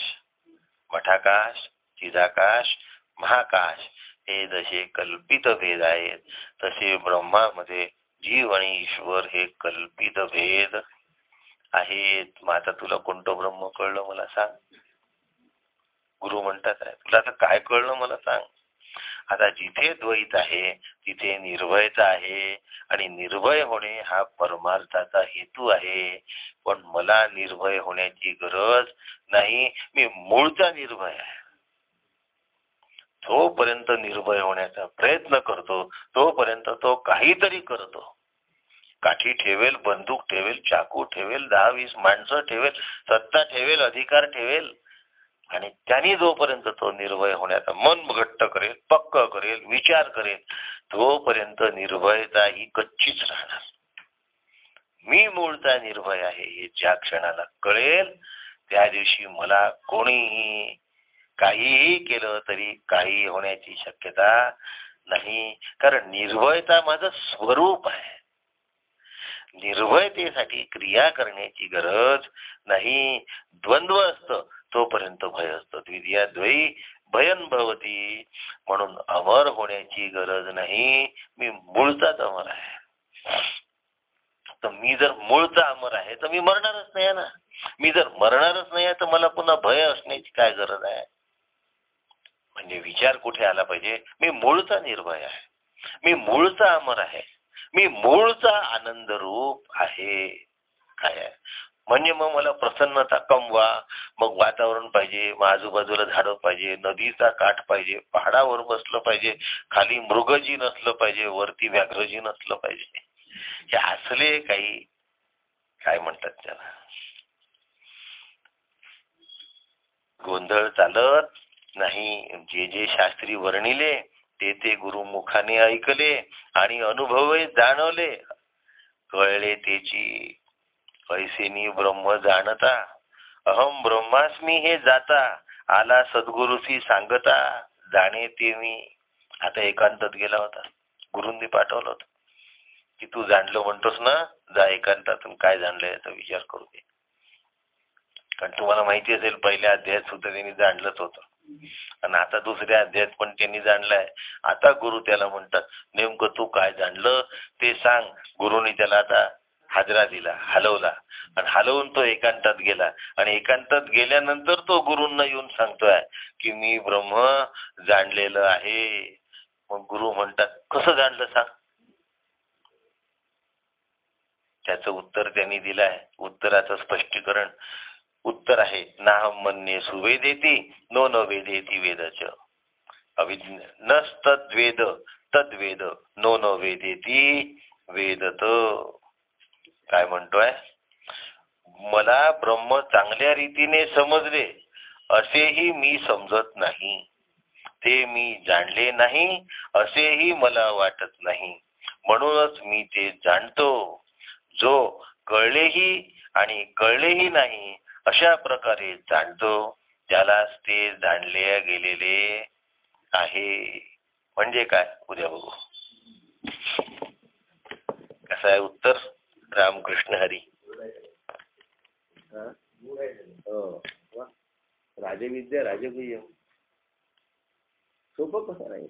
मठाकाश, चिदाकाश, महाकाश हे जसे कल्पित भेद आहेत, तसे ब्रह्मामध्ये जीव आणि ईश्वर हे कल्पित भेद आहेत. मग आता तुला कोणतं ब्रह्म कळलं मला सांग? गुरु म्हणतात आहे, तुला आता काय कळलं मला सांग? आता जिथे द्वैत आहे तिथे निर्भयता आहे, आणि निर्भय होणे हा परमार्थाचा हेतू आहे. पण मला निर्भय होण्याची गरज नाही, मी मूळचा निर्भय आहे. जोपर्यंत निर्भय होण्याचा प्रयत्न करतो तोपर्यंत तो काहीतरी करतो. काठी ठेवेल, बंदूक ठेवेल, चाकू ठेवेल, 10-20 माणसं ठेवेल, सत्ता ठेवेल, अधिकार ठेवेल, आणि त्यांनी जोपर्यंत तो निर्भय होण्याचा मन घट्ट करेल, पक्क करेल, विचार करेल, तोपर्यंत निर्भयता ही कच्चीच राहणार. मी मूळचा निर्भय आहे हे ज्या क्षणाला कळेल त्या दिवशी मला कोणीही काहीही केलं तरी काही होण्याची शक्यता नाही. कारण निर्भयता माझं स्वरूप आहे. निर्भयतेसाठी क्रिया करण्याची गरज नाही. द्वंद्व असतं तोपर्यंत भय असतं. द्वितीया द्वयी भयन भवती. म्हणून अमर होण्याची गरज नाही, मी मूळचाच अमर आहे. तर मी जर मूळचा अमर आहे तर मी मरणारच नाही ना. मी जर मरणारच नाही तर मला पुन्हा भय असण्याची काय गरज आहे? म्हणजे विचार कुठे आला पाहिजे? मी मूळचा निर्भय आहे, मी मूळचा अमर आहे, मी मूळचा आनंद रूप आहे. काय आहे म्हणजे मग मला प्रसन्नता कमवा, मग वातावरण पाहिजे, मग आजूबाजूला झाडं पाहिजे, नदीचा काठ पाहिजे, पहाडावर बसलं पाहिजे, खाली मृगजी नसलं पाहिजे, वरती व्याघ्रजी नसलं पाहिजे. हे असले काही काय म्हणतात त्याला गोंधळ चालत नाही. जे जे शास्त्री वर्णिले ते गुरुमुखाने ऐकले आणि अनुभवे जाणवले. कळले तेची पैसेनी ब्रह्म जाणता, अहम ब्रह्मास्मी हे जाता, आला सद्गुरूशी सांगता, जाणे ते मी. आता एकांतात गेला होता, गुरूंनी पाठवलं होतं की तू जाणलं म्हणतोस ना, जा एकांतातून काय जाणलंय याचा विचार करू दे. कारण तुम्हाला माहिती असेल पहिल्या अध्यायात सुद्धा त्यांनी जाणलंच होतं, आणि आता दुसऱ्या अध्यायात पण त्यांनी जाणलंय. आता गुरु त्याला म्हणतात नेमकं तू काय जाणलं ते सांग. गुरुनी त्याला आता हाजरा दिला, हलवला, आणि हलवून तो एकांतात गेला. आणि एकांतात गेल्यानंतर तो गुरूंना येऊन सांगतोय की मी ब्रह्म जाणलेलं आहे. मग गुरु म्हणतात कसं जाणलं सांग. त्याचं उत्तर त्यांनी दिलंय. उत्तराचं स्पष्टीकरण उत्तर आहे नाहम मन्ये सुवेदेती नो न वेदेती वेदच अविज्ञानस्तद्वेद तद्वेद नो न वेदेती वेदत. काय म्हणतोय? मला ब्रह्म चांगल्या रीतीने समजले असेही मी समजत नाही, ते मी जाणले नाही असेही मला वाटत नाही, म्हणूनच मी ते जाणतो. जो कळलेही आणि कळलेही नाही अशा प्रकारे जाणतो त्यालाच ते जाणले गेलेले आहे. म्हणजे काय? उद्या बघू. कसं आहे उत्तर? रामकृष्ण हरी. राजविद्या राजगुह्य सोपं कसं नाही.